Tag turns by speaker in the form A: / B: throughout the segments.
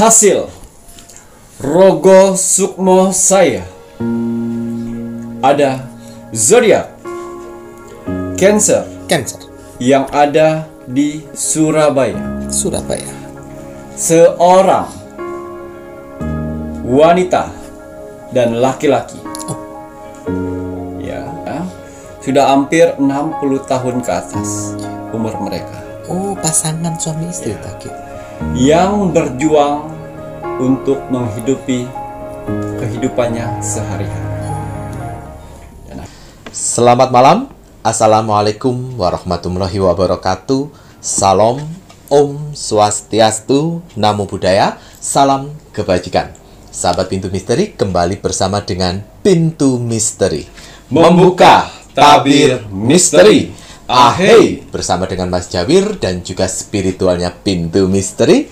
A: Hasil Rogo Sukmo saya ada zodiak Cancer yang ada di Surabaya. Seorang wanita dan laki-laki. Ya, sudah hampir 60 tahun ke atas umur mereka.
B: Oh, pasangan suami istri tadi.
A: Yang berjuang untuk menghidupi kehidupannya sehari-hari.
B: Selamat malam. Assalamualaikum warahmatullahi wabarakatuh. Salam, Om Swastiastu, Namo Buddhaya, salam kebajikan. Sahabat Pintu Misteri, kembali bersama dengan Pintu Misteri
A: Membuka tabir misteri. Ahei,
B: bersama dengan Mas Jawir dan juga spiritualnya Pintu Misteri,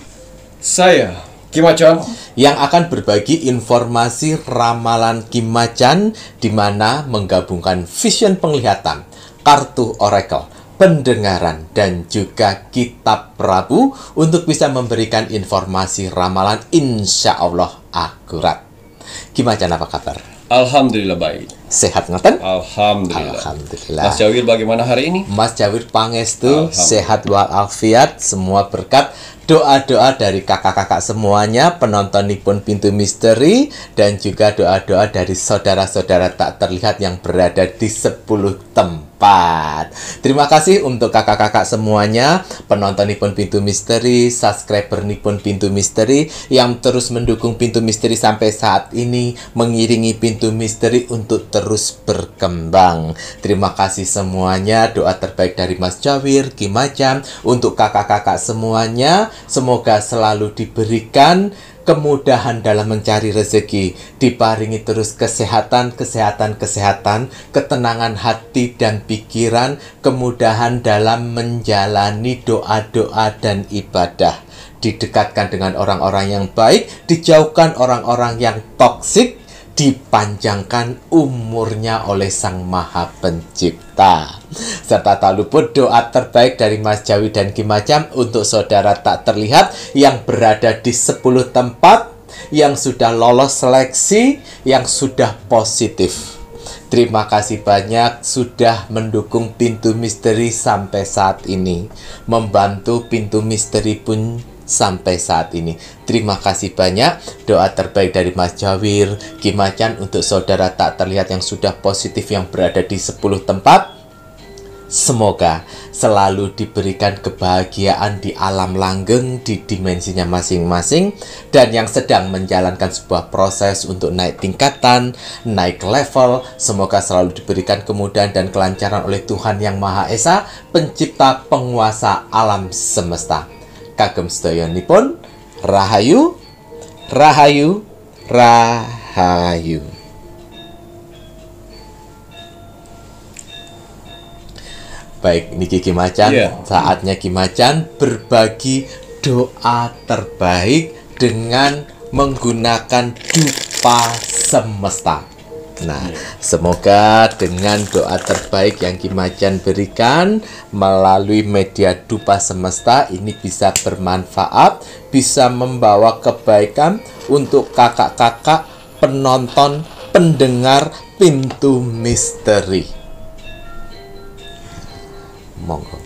A: saya Kim Macan,
B: yang akan berbagi informasi ramalan Kim Macan, di mana menggabungkan vision penglihatan, kartu oracle, pendengaran, dan juga kitab Prabu untuk bisa memberikan informasi ramalan insya Allah akurat. Kim Macan, apa kabar?
A: Alhamdulillah baik.
B: Sehat ngoten?
A: Alhamdulillah.
B: Alhamdulillah.
A: Mas Jawir bagaimana hari ini?
B: Mas Jawir pangestu, sehat walafiat, semua berkat doa-doa dari kakak-kakak semuanya, penontonipun Pintu Misteri, dan juga doa-doa dari saudara-saudara tak terlihat yang berada di 10 tempat. Terima kasih untuk kakak-kakak semuanya, penontonipun Pintu Misteri, subscribernipun Pintu Misteri, yang terus mendukung Pintu Misteri sampai saat ini, mengiringi Pintu Misteri untuk terus berkembang. Terima kasih semuanya, doa terbaik dari Mas Jawir, Kim Macan, untuk kakak-kakak semuanya. Semoga selalu diberikan kemudahan dalam mencari rezeki, diparingi terus kesehatan, ketenangan hati dan pikiran, kemudahan dalam menjalani doa-doa dan ibadah, didekatkan dengan orang-orang yang baik, dijauhkan orang-orang yang toksik, dipanjangkan umurnya oleh Sang Maha Pencipta. Serta tak luput doa terbaik dari Mas Jawi dan Kim Macan untuk saudara tak terlihat yang berada di 10 tempat, yang sudah lolos seleksi, yang sudah positif. Terima kasih banyak sudah mendukung Pintu Misteri sampai saat ini, membantu Pintu Misteri pun sampai saat ini. Terima kasih banyak. Doa terbaik dari Mas Jawir, Kim Macan untuk saudara tak terlihat yang sudah positif yang berada di 10 tempat. Semoga selalu diberikan kebahagiaan di alam langgeng, di dimensinya masing-masing, dan yang sedang menjalankan sebuah proses untuk naik tingkatan, naik level, semoga selalu diberikan kemudahan dan kelancaran oleh Tuhan Yang Maha Esa, pencipta penguasa alam semesta. Kagem sedayanipun, Rahayu, Rahayu, Rahayu. Baik, niki Kim Macan, saatnya Kim Macan berbagi doa terbaik dengan menggunakan dupa semesta. Nah, semoga dengan doa terbaik yang Kim Macan berikan melalui media dupa semesta ini bisa bermanfaat, bisa membawa kebaikan untuk kakak-kakak penonton, pendengar Pintu Misteri. Monggo.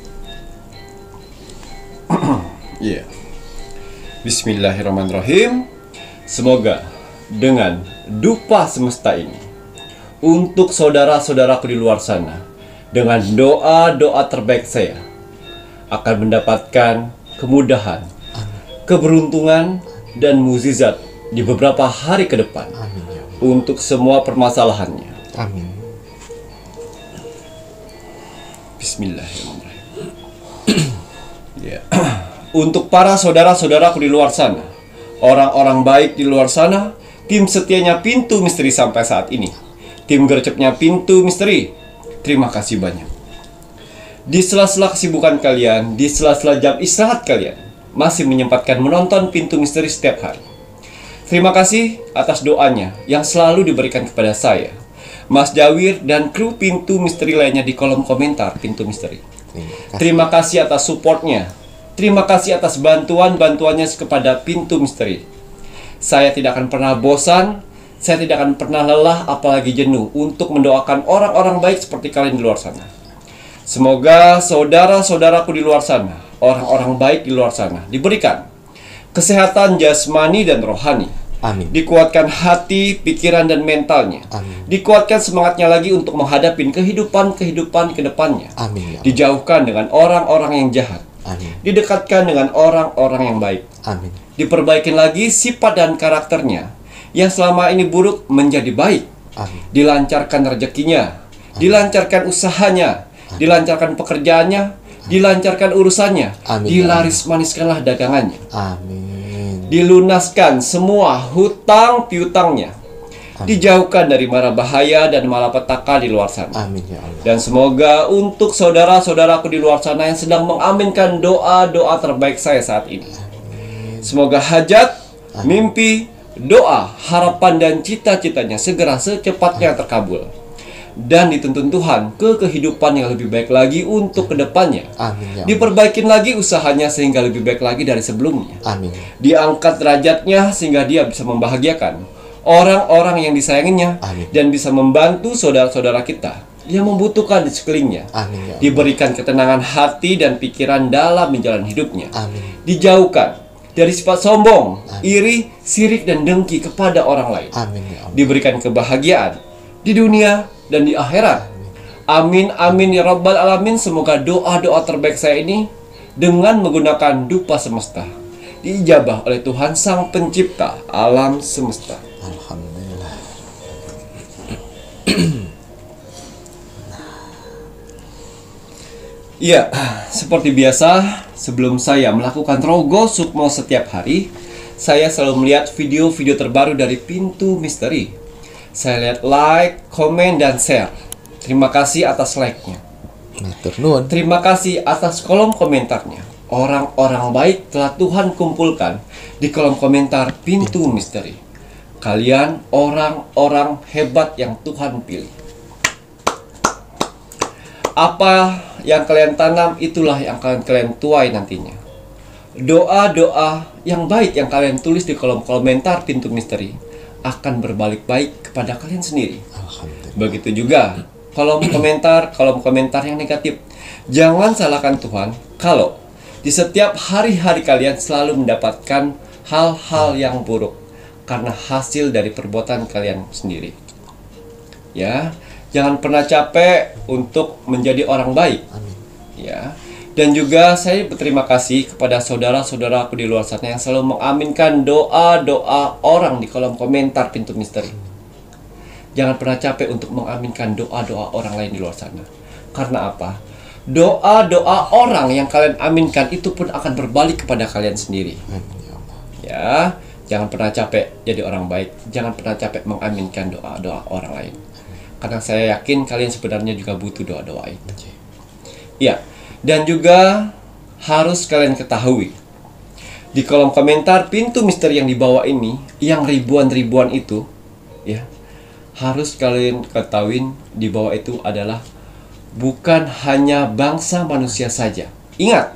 A: Bismillahirrahmanirrahim. Semoga dengan dupa semesta ini, untuk saudara-saudaraku di luar sana, dengan doa-doa terbaik saya, akan mendapatkan kemudahan, keberuntungan, dan mukjizat di beberapa hari ke depan. Untuk semua permasalahannya.
B: Amin.
A: Bismillahirrahmanirrahim. Untuk para saudara-saudaraku di luar sana, orang-orang baik di luar sana, tim setianya Pintu Misteri sampai saat ini, tim gercepnya Pintu Misteri, terima kasih banyak. Di sela-sela kesibukan kalian, di sela-sela jam istirahat kalian, masih menyempatkan menonton Pintu Misteri setiap hari. Terima kasih atas doanya yang selalu diberikan kepada saya, Mas Jawir, dan kru Pintu Misteri lainnya di kolom komentar Pintu Misteri. Terima kasih atas supportnya. Terima kasih atas bantuan-bantuannya kepada Pintu Misteri. Saya tidak akan pernah bosan, saya tidak akan pernah lelah apalagi jenuh untuk mendoakan orang-orang baik seperti kalian di luar sana. Semoga saudara-saudaraku di luar sana, orang-orang baik di luar sana, diberikan kesehatan jasmani dan rohani.
B: Amin.
A: Dikuatkan hati, pikiran, dan mentalnya.
B: Amin.
A: Dikuatkan semangatnya lagi untuk menghadapi kehidupan ke depannya.
B: Amin, ya Allah.
A: Dijauhkan dengan orang-orang yang jahat.
B: Amin.
A: Didekatkan dengan orang-orang yang baik.
B: Amin.
A: Diperbaikin lagi sifat dan karakternya yang selama ini buruk menjadi baik.
B: Amin.
A: Dilancarkan rezekinya, dilancarkan usahanya, dilancarkan pekerjaannya, dilancarkan urusannya,
B: Amin.
A: dilaris-maniskanlah dagangannya.
B: Amin.
A: Dilunaskan semua hutang piutangnya. Dijauhkan dari mara bahaya dan malapetaka di luar sana.
B: Amin, ya Allah.
A: Dan semoga untuk saudara-saudaraku di luar sana yang sedang mengaminkan doa-doa terbaik saya saat ini, semoga hajat, mimpi, doa, harapan, dan cita-citanya segera secepatnya terkabul dan dituntun Tuhan ke kehidupan yang lebih baik lagi untuk kedepannya.
B: Amin, ya Allah.
A: Diperbaikin lagi usahanya sehingga lebih baik lagi dari sebelumnya.
B: Amin.
A: Diangkat derajatnya sehingga dia bisa membahagiakan orang-orang yang disayanginya.
B: Amin.
A: Dan bisa membantu saudara-saudara kita yang membutuhkan di sekelilingnya.
B: Amin, ya Allah.
A: Diberikan ketenangan hati dan pikiran dalam menjalani hidupnya.
B: Amin.
A: Dijauhkan dari sifat sombong, iri, sirik, dan dengki kepada orang lain.
B: Amin, ya Allah.
A: Diberikan kebahagiaan di dunia dan di akhirat. Amin, amin ya rabbal alamin. Semoga doa-doa terbaik saya ini dengan menggunakan dupa semesta diijabah oleh Tuhan Sang Pencipta alam semesta.
B: Alhamdulillah.
A: Iya, seperti biasa, sebelum saya melakukan rogo sukmo setiap hari, saya selalu melihat video-video terbaru dari Pintu Misteri. Saya lihat like, komen, dan share. Terima kasih atas like-nya.
B: Matur nuwun.
A: Terima kasih atas kolom komentarnya. Orang-orang baik telah Tuhan kumpulkan di kolom komentar Pintu Misteri. Kalian orang-orang hebat yang Tuhan pilih. Apa yang kalian tanam, itulah yang akan kalian tuai nantinya. Doa-doa yang baik yang kalian tulis di kolom komentar Pintu Misteri akan berbalik baik kepada kalian sendiri.
B: Alhamdulillah.
A: Begitu juga kolom komentar yang negatif. Jangan salahkan Tuhan kalau di setiap hari-hari kalian selalu mendapatkan hal-hal yang buruk karena hasil dari perbuatan kalian sendiri. Ya, jangan pernah capek untuk menjadi orang baik.
B: Amin.
A: Ya. Dan juga saya berterima kasih kepada saudara-saudaraku di luar sana yang selalu mengaminkan doa-doa orang di kolom komentar Pintu Misteri. Jangan pernah capek untuk mengaminkan doa-doa orang lain di luar sana. Karena apa? Doa-doa orang yang kalian aminkan itu pun akan berbalik kepada kalian sendiri.
B: Amin, ya Allah.
A: Ya, jangan pernah capek jadi orang baik. Jangan pernah capek mengaminkan doa-doa orang lain. Karena saya yakin kalian sebenarnya juga butuh doa-doa itu. Ya. Dan juga harus kalian ketahui, di kolom komentar Pintu Misteri yang di bawah ini, yang ribuan-ribuan itu, ya, harus kalian ketahuin di bawah itu adalah bukan hanya bangsa manusia saja. Ingat,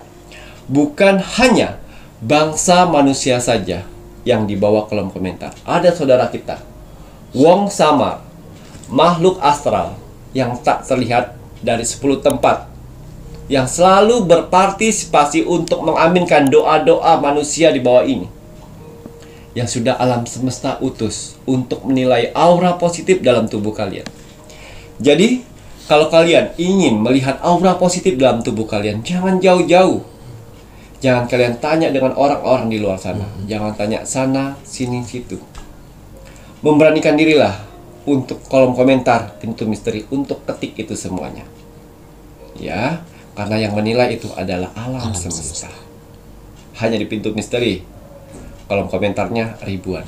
A: bukan hanya bangsa manusia saja yang di bawah kolom komentar. Ada saudara kita, wong samar, makhluk astral yang tak terlihat dari 10 tempat, yang selalu berpartisipasi untuk mengaminkan doa-doa manusia di bawah ini, yang sudah alam semesta utus untuk menilai aura positif dalam tubuh kalian. Jadi, kalau kalian ingin melihat aura positif dalam tubuh kalian, jangan jauh-jauh. Jangan kalian tanya dengan orang-orang di luar sana. Jangan tanya sana, sini, situ. Memberanikan dirilah untuk kolom komentar Pintu Misteri untuk ketik itu semuanya. Ya. Karena yang menilai itu adalah alam semesta. Hanya di Pintu Misteri, kolom komentarnya ribuan.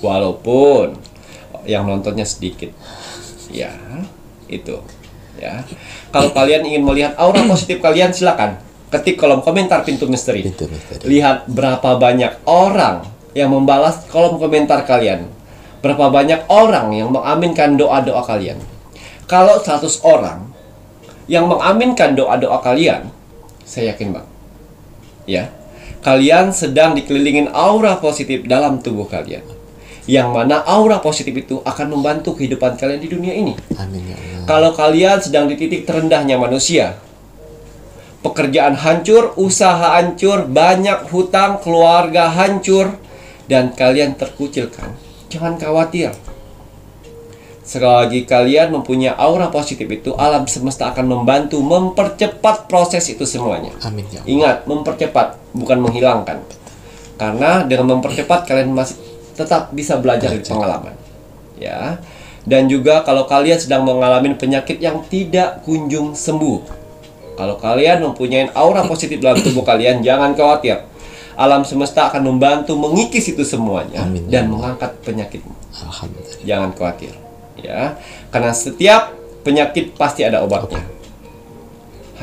A: Walaupun yang nontonnya sedikit. Ya, itu. Ya. Kalau kalian ingin melihat aura positif kalian, silakan ketik kolom komentar Pintu Misteri.
B: Pintu Misteri.
A: Lihat berapa banyak orang yang membalas kolom komentar kalian. Berapa banyak orang yang mengaminkan doa-doa kalian. Kalau 100 orang yang mengaminkan doa-doa kalian, saya yakin bang, ya, kalian sedang dikelilingin aura positif dalam tubuh kalian. Yang mana aura positif itu akan membantu kehidupan kalian di dunia ini.
B: Amin ya Allah.
A: Kalau kalian sedang di titik terendahnya manusia, pekerjaan hancur, usaha hancur, banyak hutang, keluarga hancur, dan kalian terkucilkan, jangan khawatir. Selagi kalian mempunyai aura positif itu, alam semesta akan membantu mempercepat proses itu semuanya.
B: Amin ya Allah.
A: Ingat, mempercepat, bukan menghilangkan. Karena dengan mempercepat kalian masih tetap bisa belajar dari pengalaman. Ya. Dan juga kalau kalian sedang mengalami penyakit yang tidak kunjung sembuh, kalau kalian mempunyai aura positif dalam tubuh kalian, jangan khawatir. Alam semesta akan membantu mengikis itu semuanya.
B: Amin.
A: Dan mengangkat penyakitmu.
B: Alhamdulillah.
A: Jangan khawatir, ya. Karena setiap penyakit pasti ada obatnya.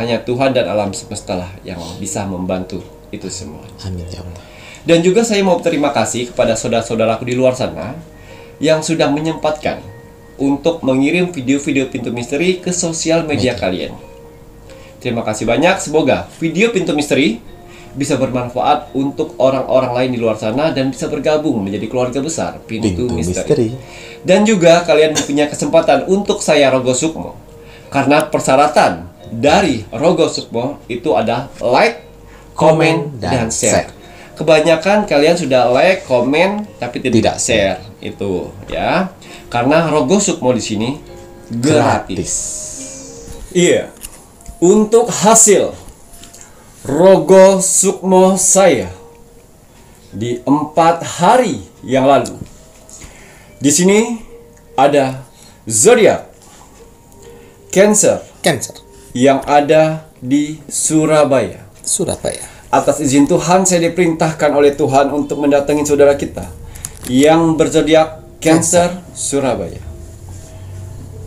A: Hanya Tuhan dan alam semesta lah yang bisa membantu itu semua.
B: Amin ya Allah.
A: Dan juga saya mau berterima kasih kepada saudara-saudaraku di luar sana yang sudah menyempatkan untuk mengirim video-video Pintu Misteri ke sosial media kalian. Terima kasih banyak. Semoga video Pintu Misteri bisa bermanfaat untuk orang-orang lain di luar sana dan bisa bergabung menjadi keluarga besar Pintu Misteri. Dan juga kalian punya kesempatan untuk saya Rogo Sukmo. Karena persyaratan dari Rogo Sukmo itu ada like, komen, dan share. Kebanyakan kalian sudah like, komen, tapi tidak share itu, ya. Karena Rogo Sukmo di sini gratis. Iya. Untuk hasil Rogo Sukmo saya di 4 hari yang lalu, di sini ada zodiak Cancer yang ada di Surabaya. Atas izin Tuhan, saya diperintahkan oleh Tuhan untuk mendatangi saudara kita yang berzodiak Cancer Surabaya.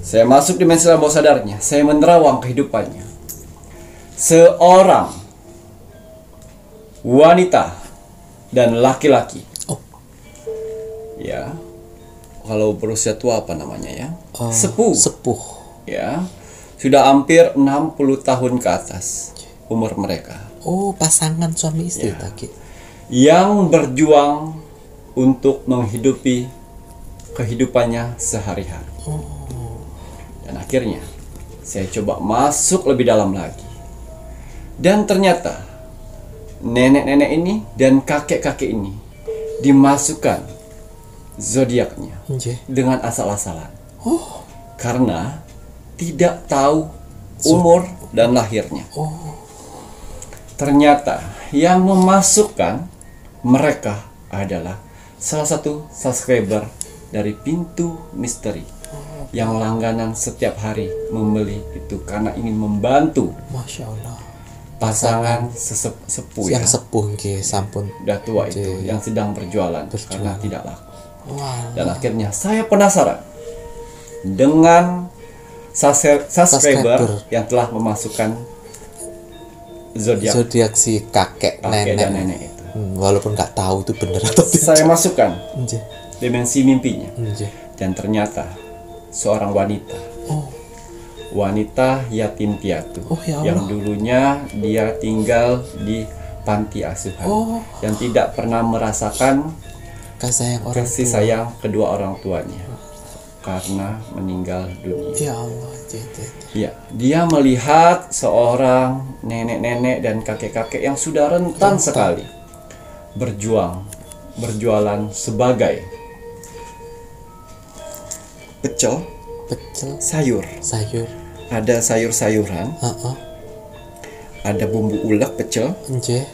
A: Saya masuk dimensi alam bawah sadarnya. Saya menerawang kehidupannya. Seorang wanita dan laki-laki. Ya. Kalau berusia tua apa namanya ya? Sepuh. Ya. Sudah hampir 60 tahun ke atas umur mereka.
B: Oh, pasangan suami istri
A: Ya.
B: lagi.
A: Yang berjuang untuk menghidupi kehidupannya sehari-hari. Dan akhirnya saya coba masuk lebih dalam lagi. Dan ternyata nenek-nenek ini dan kakek-kakek ini dimasukkan zodiaknya dengan asal-asalan. Karena tidak tahu umur dan lahirnya. Ternyata yang memasukkan mereka adalah salah satu subscriber dari Pintu Misteri yang langganan setiap hari membeli itu karena ingin membantu
B: Masya Allah.
A: pasangan sepuh ya,
B: Yang sepuh nggih, sampun.
A: udah tua itu
B: Nggih.
A: yang sedang berjualan karena tidak laku.
B: Wah.
A: Dan akhirnya saya penasaran dengan subscriber yang telah memasukkan zodiak
B: si kakek
A: dan
B: nenek.
A: nenek itu.
B: Walaupun nggak tahu itu bener atau tidak.
A: Saya masukkan
B: Nggih.
A: dimensi mimpinya.
B: Nggih.
A: Dan ternyata seorang wanita, wanita yatim piatu,
B: Oh, ya Allah.
A: yang dulunya dia tinggal di panti asuhan, yang tidak pernah merasakan
B: Kasih sayang orang
A: kasih
B: tua.
A: sayang kedua orang tuanya karena meninggal dunia.
B: Ya Allah.
A: Ya, dia melihat seorang nenek-nenek dan kakek-kakek yang sudah rentan sekali berjualan sebagai pecel sayur. Ada sayur-sayuran, ada bumbu ulek pecel,
B: Nggih.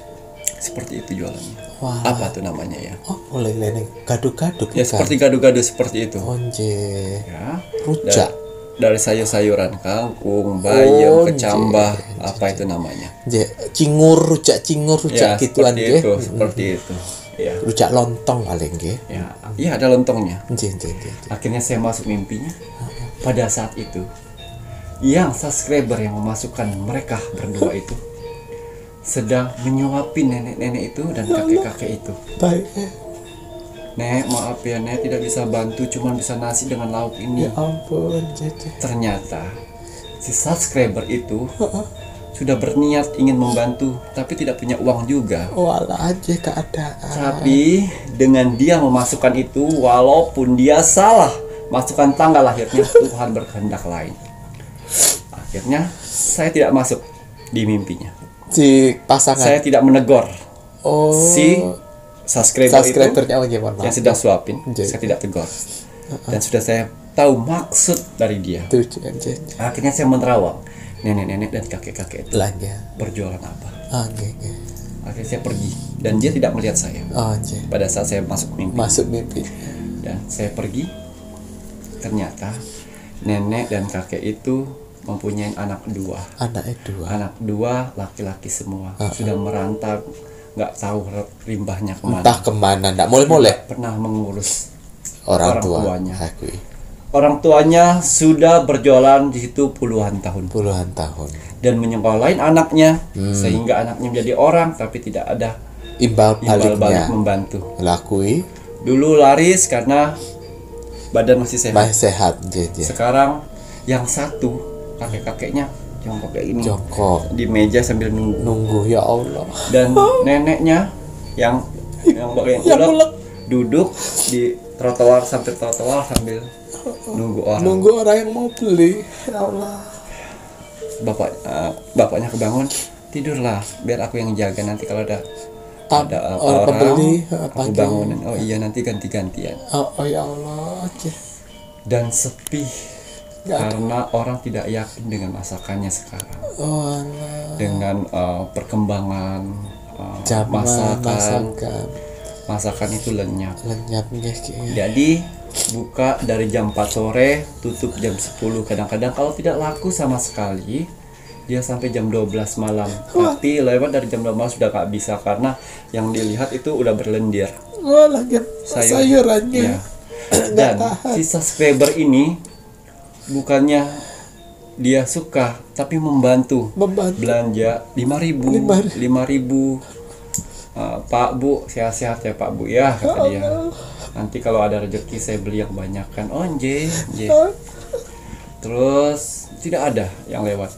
A: seperti itu jualannya.
B: Wah.
A: Apa tuh namanya ya?
B: Oh, oleh leneng gado-gado
A: Ya seperti gado-gado seperti itu.
B: Oh, nggih.
A: Ya.
B: Rujak.
A: Dari sayur-sayuran kangkung, bayam,
B: Oh,
A: kecambah,
B: nggih.
A: apa itu namanya?
B: Nggih, rujak
A: Ya,
B: gituan
A: seperti
B: nggih.
A: itu, seperti itu. Ya.
B: Rujak lontong paling nggih.
A: Ya, iya ada lontongnya.
B: Nggih.
A: Akhirnya saya masuk mimpinya. Pada saat itu, yang subscriber yang memasukkan mereka berdua itu sedang menyuapin nenek-nenek itu dan kakek-kakek itu.
B: Baik.
A: Nek, maaf ya Nek, tidak bisa bantu, cuma bisa nasi dengan lauk ini.
B: Ya ampun,
A: Ternyata si subscriber itu sudah berniat ingin membantu, tapi tidak punya uang juga.
B: Walah aja keadaan.
A: Tapi dengan dia memasukkan itu, walaupun dia salah masukkan tanggal lahirnya, Tuhan berkehendak lain. Akhirnya saya tidak masuk di mimpinya.
B: Si pasangan.
A: Saya tidak menegur si
B: subscribernya
A: yang sedang suapin. Saya tidak tegur. Dan sudah saya tahu maksud dari dia. Akhirnya saya menerawang nenek-nenek dan kakek-kakek itu berjualan apa. Akhirnya saya pergi dan dia tidak melihat saya. Pada saat saya masuk mimpi. Dan saya pergi. Ternyata nenek dan kakek itu mempunyai anak dua. Anak dua laki-laki semua. Sudah merantau, nggak tahu rimbahnya kemana.
B: Entah kemana, nggak boleh.
A: Pernah mengurus
B: orang
A: tuanya. Orang tuanya sudah berjualan di situ puluhan tahun. Dan menyekolahin anaknya, sehingga anaknya menjadi orang, tapi tidak ada
B: imbal balik
A: membantu.
B: Dulu
A: laris karena badan masih sehat. Sekarang yang satu kakek-kakeknya jongkok kayak ini. Di meja sambil
B: nunggu ya Allah.
A: Dan neneknya yang ulek duduk di trotoar sambil nunggu orang
B: yang mau beli. Ya Allah.
A: Bapaknya kebangun, tidurlah biar aku yang jaga, nanti kalau ada
B: orang pembeli
A: aku bangunin. Oh iya, nanti ganti-gantian.
B: Oh ya Allah.
A: Dan sepi karena orang tidak yakin dengan masakannya sekarang. Dengan perkembangan masakan itu lenyap. Jadi buka dari jam 4 sore, tutup jam 10. Kadang-kadang kalau tidak laku sama sekali, dia sampai jam 12 malam. Tapi lewat dari jam 12 sudah gak bisa karena yang dilihat itu udah berlendir. Sayurannya. Ya. Dan si subscriber ini bukannya dia suka, tapi membantu. Belanja 5.000. Pak Bu, sehat-sehat ya Pak Bu ya, kata dia. Nanti kalau ada rezeki saya beli yang banyak kan. Terus tidak ada yang lewat.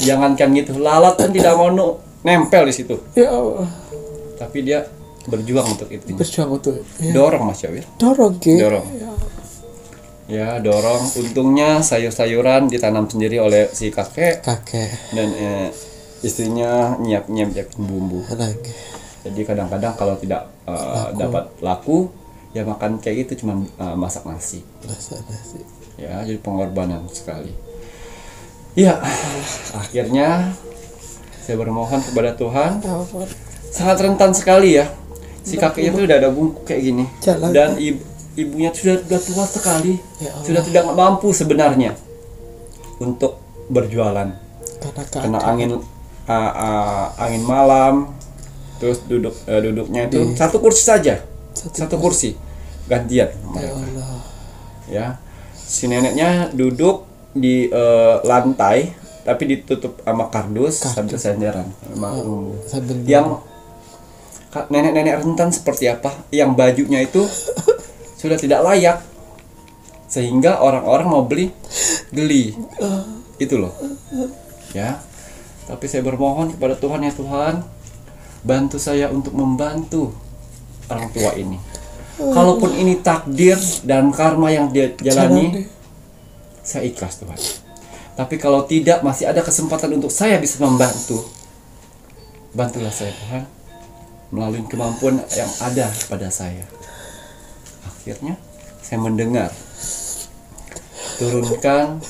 A: Jangankan gitu, lalat kan tidak mau nempel di situ.
B: Ya Allah.
A: Tapi dia berjuang untuk itu.
B: Ya.
A: Dorong Mas Yawir. Dorong. Ya, dorong. Untungnya sayur-sayuran ditanam sendiri oleh si kakek. Dan istrinya nyiapin bumbu. Jadi kadang-kadang kalau tidak dapat laku, ya makan kayak gitu, cuma masak nasi. Ya, jadi pengorbanan sekali. Ya, akhirnya saya bermohon kepada Tuhan. Sangat rentan sekali ya. Si kakeknya itu udah ada bungkuk kayak gini. Dan ibunya sudah tua sekali. Sudah tidak mampu sebenarnya untuk berjualan. Karena angin malam. Terus duduknya itu satu kursi saja. Satu kursi. Gantian. Ya. Si neneknya duduk di lantai tapi ditutup sama kardus sambil senderan. Yang nenek-nenek rentan seperti apa? Yang bajunya itu sudah tidak layak. Sehingga orang-orang mau geli. Itu loh. Ya. Tapi saya bermohon kepada Tuhan, ya Tuhan, bantu saya untuk membantu orang tua ini. Kalaupun ini takdir dan karma yang dia jalani, saya ikhlas Tuhan. Tapi kalau tidak, masih ada kesempatan untuk saya bisa membantu. Bantulah saya Tuhan melalui kemampuan yang ada pada saya. Akhirnya saya mendengar, turunkan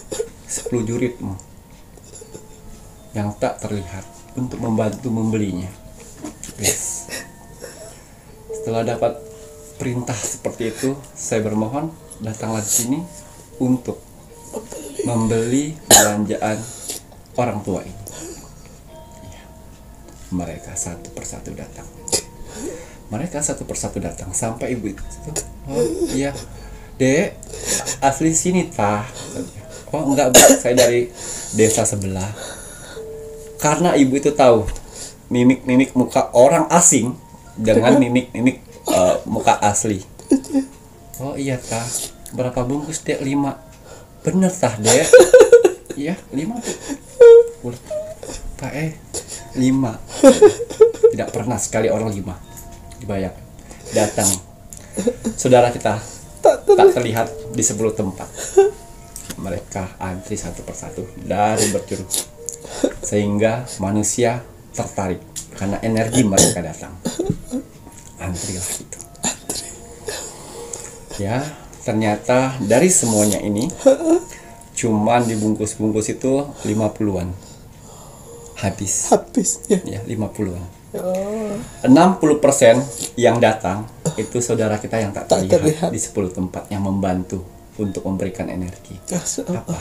A: 10 juritmu yang tak terlihat untuk membantu membelinya. Yes. Setelah dapat perintah seperti itu, saya bermohon, datanglah di sini untuk membeli belanjaan orang tua ini. Ya. Mereka satu persatu datang sampai ibu itu. Oh iya, Dek, asli sini tah. Oh enggak Bu, saya dari desa sebelah. Karena ibu itu tahu mimik muka orang asing dengan mimik muka asli. Oh iya tah, berapa bungkus Dek? 5. Bener tah Dek? Iya 5 tuh. berapa 5. Tidak pernah sekali orang 5. Dibayangkan datang saudara kita tak terlihat di 10 tempat. Mereka antri satu persatu dari berjuru, sehingga manusia tertarik karena energi mereka datang. Antrilah itu. Ya, ternyata dari semuanya ini cuman dibungkus-bungkus itu 50-an. Habis ya. Ya, 50-an. 60% yang datang itu saudara kita yang tak terlihat di 10 tempat yang membantu untuk memberikan energi. Apa?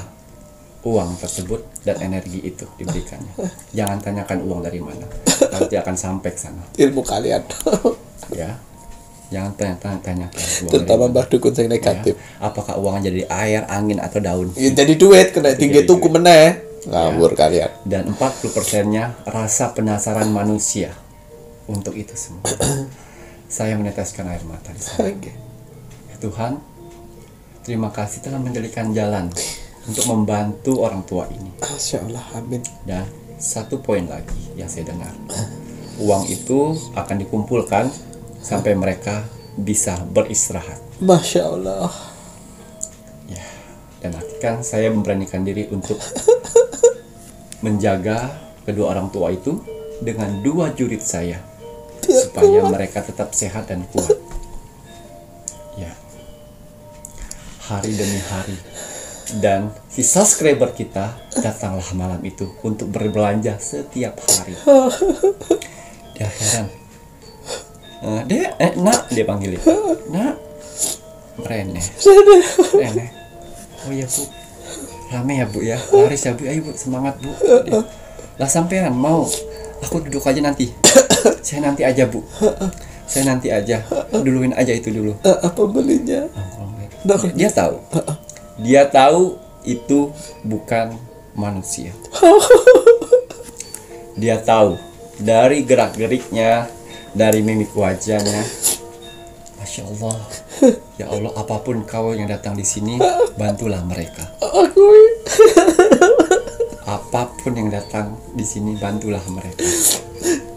A: Uang tersebut dan energi itu diberikannya. Jangan tanyakan uang dari mana, nanti akan sampai ke sana.
B: Ilmu kalian.
A: Ya. Jangan tanyakan uang.
B: Terutama mbah dukun yang negatif.
A: Ya. Apakah uangnya jadi air, angin atau daun?
B: Ya, jadi duit kena tinggi tuku meneh. Ngawur kalian.
A: Dan 40%-nya rasa penasaran manusia untuk itu semua. Saya meneteskan air mata di sana. Tuhan, terima kasih telah menjadikan jalan untuk membantu orang tua ini.
B: Masya Allah, amin.
A: Dan satu poin lagi yang saya dengar, uang itu akan dikumpulkan sampai mereka bisa beristirahat.
B: Masya Allah.
A: Ya, dan akhirnya saya memberanikan diri untuk menjaga kedua orang tua itu dengan 2 jurit saya supaya mereka tetap sehat dan kuat. Ya, hari demi hari. Dan si subscriber kita datanglah malam itu untuk berbelanja setiap hari. Dia heran. Nak, dia panggil itu. Nak, Rene. Oh iya bu, rame ya bu ya, laris ya bu, ayo bu, semangat bu. Lah sampean mau, aku duduk aja nanti. Saya nanti aja bu. Saya nanti aja, duluin aja itu dulu.
B: Apa belinya?
A: Dia tahu. Dia tahu itu bukan manusia. Dia tahu dari gerak-geriknya, dari mimik wajahnya. Masya Allah. Ya Allah, apapun kau yang datang di sini, bantulah mereka. Apapun yang datang di sini, bantulah mereka.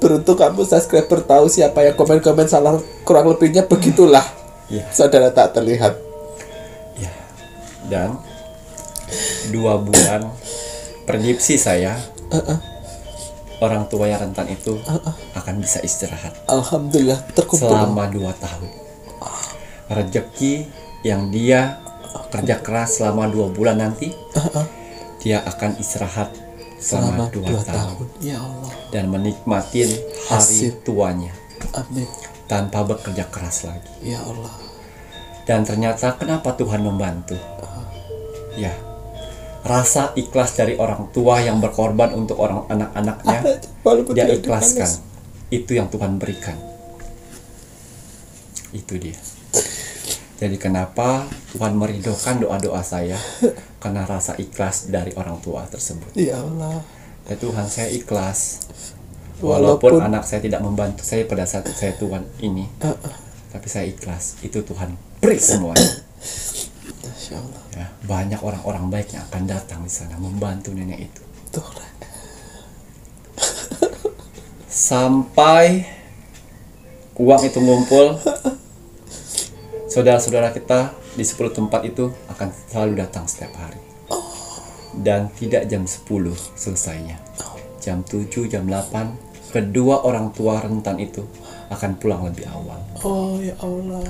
B: Beruntung kamu subscriber tahu siapa yang komen-komen salah, kurang lebihnya begitulah.
A: Ya.
B: Saudara tak terlihat.
A: Ya. Dan 2 bulan prediksi saya, orang tua yang rentan itu akan bisa istirahat.
B: Alhamdulillah, terkumpul
A: selama 2 tahun. Rezeki yang dia kerja keras selama 2 bulan nanti, dia akan istirahat selama 2 tahun.
B: Ya Allah.
A: Dan menikmati hari tuanya.
B: Amin.
A: Tanpa bekerja keras lagi.
B: Ya Allah.
A: Dan ternyata kenapa Tuhan membantu? Ya, rasa ikhlas dari orang tua yang berkorban untuk orang anak-anaknya, dia ikhlaskan. Itu yang Tuhan berikan. Itu dia. Jadi kenapa Tuhan meridhokan doa-doa saya? Karena rasa ikhlas dari orang tua tersebut.
B: Ya Allah.
A: Ya Tuhan, saya ikhlas. Walaupun anak saya tidak membantu saya pada saat saya Tuhan ini, tapi saya ikhlas. Itu Tuhan beri semuanya. Ya, banyak orang-orang baik yang akan datang di sana membantu nenek itu. Sampai uang itu ngumpul, saudara-saudara kita di 10 tempat itu akan selalu datang setiap hari. Dan tidak jam 10 selesainya. Jam 7, jam 8, kedua orang tua rentan itu akan pulang lebih awal.
B: Oh ya Allah.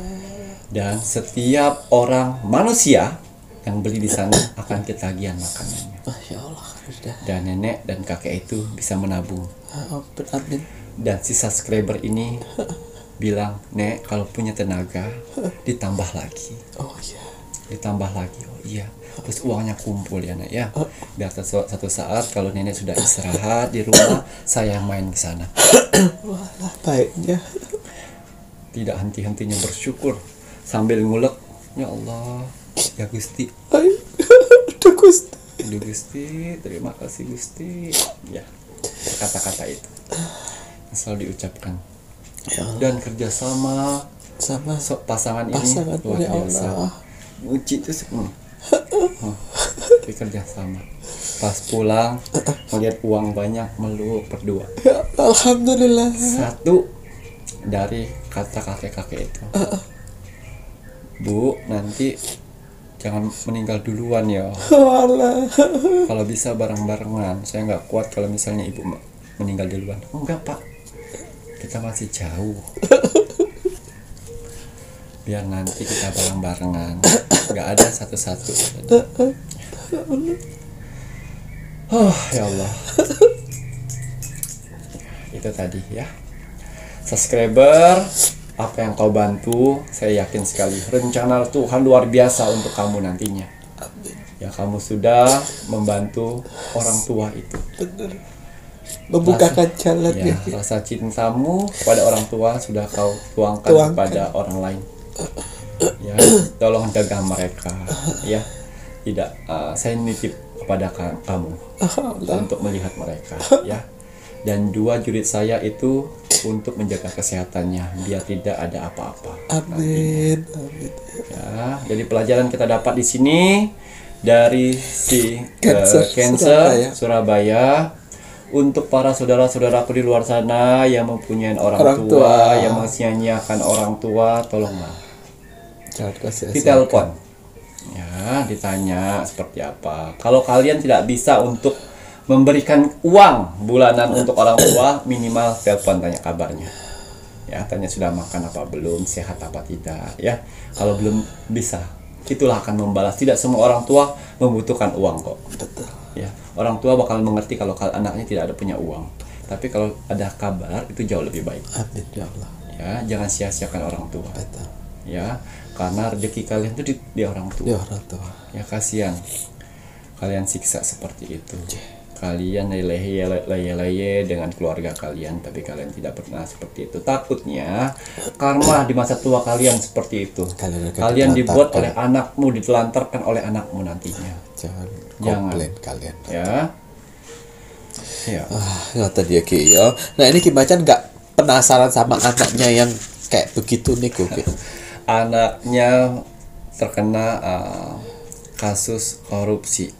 A: Dan setiap orang manusia yang beli di sana akan ketagihan makanannya.
B: Masya Allah.
A: Dan nenek dan kakek itu bisa menabung.
B: Amin.
A: Dan si subscriber ini bilang, Nek, kalau punya tenaga ditambah lagi.
B: Oh iya.
A: Ditambah lagi. Oh iya. Terus uangnya kumpul ya, Nek ya. Biar satu saat kalau nenek sudah istirahat di rumah, saya main ke sana.
B: Walah, baiknya.
A: Tidak henti-hentinya bersyukur sambil ngulek, ya Allah, ya Gusti.
B: Udah Gusti.
A: Aduh Gusti, terima kasih Gusti. Ya, kata-kata itu yang selalu diucapkan.
B: Ya Allah.
A: Dan kerjasama
B: sama
A: pasangan ini luar
B: ya
A: biasa.
B: Allah.
A: Uci itu tapi kerjasama. Pas pulang melihat uang banyak, meluk berdua.
B: Alhamdulillah.
A: Satu dari kata kakek-kakek itu, Bu, nanti jangan meninggal duluan ya.
B: Walah.
A: Kalau bisa bareng-barengan. Saya nggak kuat kalau misalnya ibu meninggal duluan. Enggak pak, kita masih jauh. Biar nanti kita bareng-barengan. Nggak ada satu-satu. Oh ya Allah. Itu tadi ya. Subscriber, apa yang kau bantu, saya yakin sekali rencana Tuhan luar biasa untuk kamu nantinya. Ya, kamu sudah membantu orang tua itu.
B: Benar. Membukakan jalan
A: Ya, rasa cintamu kepada orang tua sudah kau tuangkan kepada orang lain. Ya, tolong jaga mereka. Ya, tidak. Saya nitip kepada kamu untuk melihat mereka. Ya. Dan 2 jurid saya itu untuk menjaga kesehatannya biar tidak ada apa-apa.
B: Amin. Amin.
A: Ya, jadi pelajaran kita dapat di sini dari si
B: Cancer
A: Surabaya. Untuk para saudara-saudaraku di luar sana yang mempunyai orang tua, yang menyanyiakan orang tua, tolonglah ditelepon. Ya, ditanya seperti apa. Kalau kalian tidak bisa untuk memberikan uang bulanan untuk orang tua, minimal telepon tanya kabarnya. Ya, tanya sudah makan apa belum, sehat apa tidak, ya. Kalau belum bisa, itulah akan membalas. Tidak semua orang tua membutuhkan uang kok.
B: Betul.
A: Ya, orang tua bakal mengerti kalau anaknya tidak ada punya uang. Tapi kalau ada kabar itu jauh lebih baik.
B: Amin ya Allah.
A: Ya, jangan sia-siakan orang tua.
B: Betul.
A: Ya, karena rezeki kalian itu di orang tua.
B: Di orang tua.
A: Ya, kasihan kalian siksa seperti itu. Kalian leye-leye dengan keluarga kalian, tapi kalian tidak pernah seperti itu. Takutnya karma di masa tua kalian seperti itu. Kalian dibuat oleh anakmu, ditelantarkan oleh anakmu nantinya.
B: Jangan komplain kalian.
A: Ya. Ya.
B: Ngoten ya Ki ya. Nah ini Ki Macan nggak penasaran sama anaknya yang kayak begitu nih Ki?
A: Anaknya terkena kasus korupsi.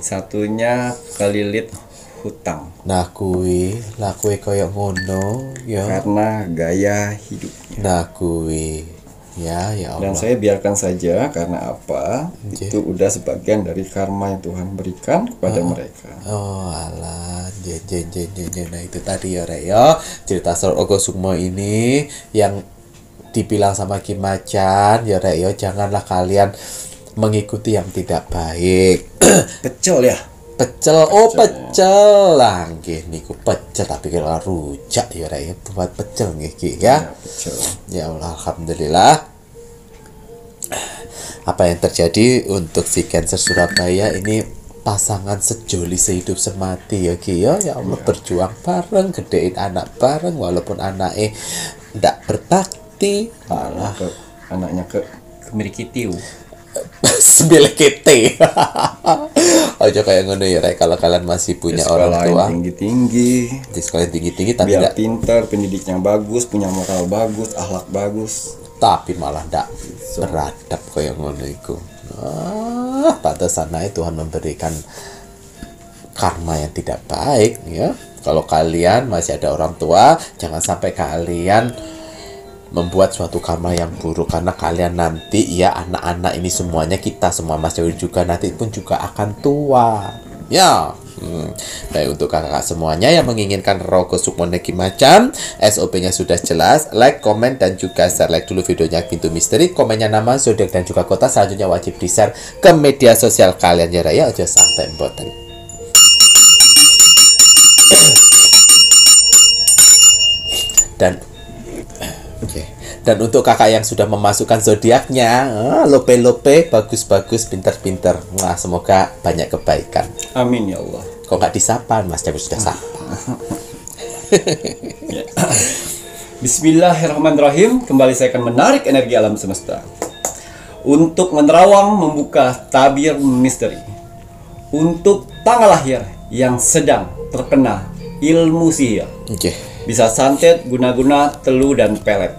A: Satunya kelilit hutang.
B: Nah kuwi koyo ngono ya.
A: Karena gaya hidupnya.
B: Nah kuwi ya Allah.
A: Dan saya biarkan saja karena apa? Itu udah sebagian dari karma yang Tuhan berikan kepada mereka.
B: Oh alah, nah itu tadi ya Rek ya. Cerita Ogo Sukmo ini yang dibilang sama Ki Macan ya Rek ya, janganlah kalian mengikuti yang tidak baik.
A: Pecel ya.
B: Pecel lah nggih niku pecel tapi kalau rujak ya Rek ya, buat pecel nggih Ki ya.
A: Pecel.
B: Ya Allah, alhamdulillah. Apa yang terjadi untuk si Cancer Surabaya ini pasangan sejoli sehidup semati ya Ki ya. Ya Allah, berjuang bareng, gedein anak bareng walaupun anaknya ndak berbakti. Malah
A: Anaknya ke Mirkitiu.
B: Sembilan kete. Ojo kayak ngono ya Rek, kalau kalian masih punya orang tua
A: tinggi-tinggi,
B: di sekolah tinggi-tinggi tapi
A: biar pintar, pendidiknya bagus, punya moral bagus, akhlak bagus,
B: tapi malah ndak beradab kayak ngono iku. Pantesan aja Tuhan memberikan karma yang tidak baik ya. Kalau kalian masih ada orang tua, jangan sampai kalian membuat suatu karma yang buruk, karena kalian nanti ya anak-anak ini semuanya, kita semua Mas Dewi juga nanti pun juga akan tua ya. Baik, untuk kakak semuanya yang menginginkan Rogo Sukmo Ki Macan, SOP-nya sudah jelas. Like, komen, dan juga share. Like dulu videonya Pintu Misteri, komennya nama, zodiak, dan juga kota. Selanjutnya wajib di-share ke media sosial kalian ya Raya, aja sampai mboten. Dan Dan untuk kakak yang sudah memasukkan zodiaknya, lope-lope, bagus-bagus, pinter-pinter. Wah, semoga banyak kebaikan.
A: Amin ya Allah.
B: Kok nggak disapa, Mas Cabir sudah sapa.
A: Bismillahirrahmanirrahim. Kembali saya akan menarik energi alam semesta untuk menerawang membuka tabir misteri untuk tanggal lahir yang sedang terkena ilmu sihir. Bisa santet, guna-guna, telu, dan pelet.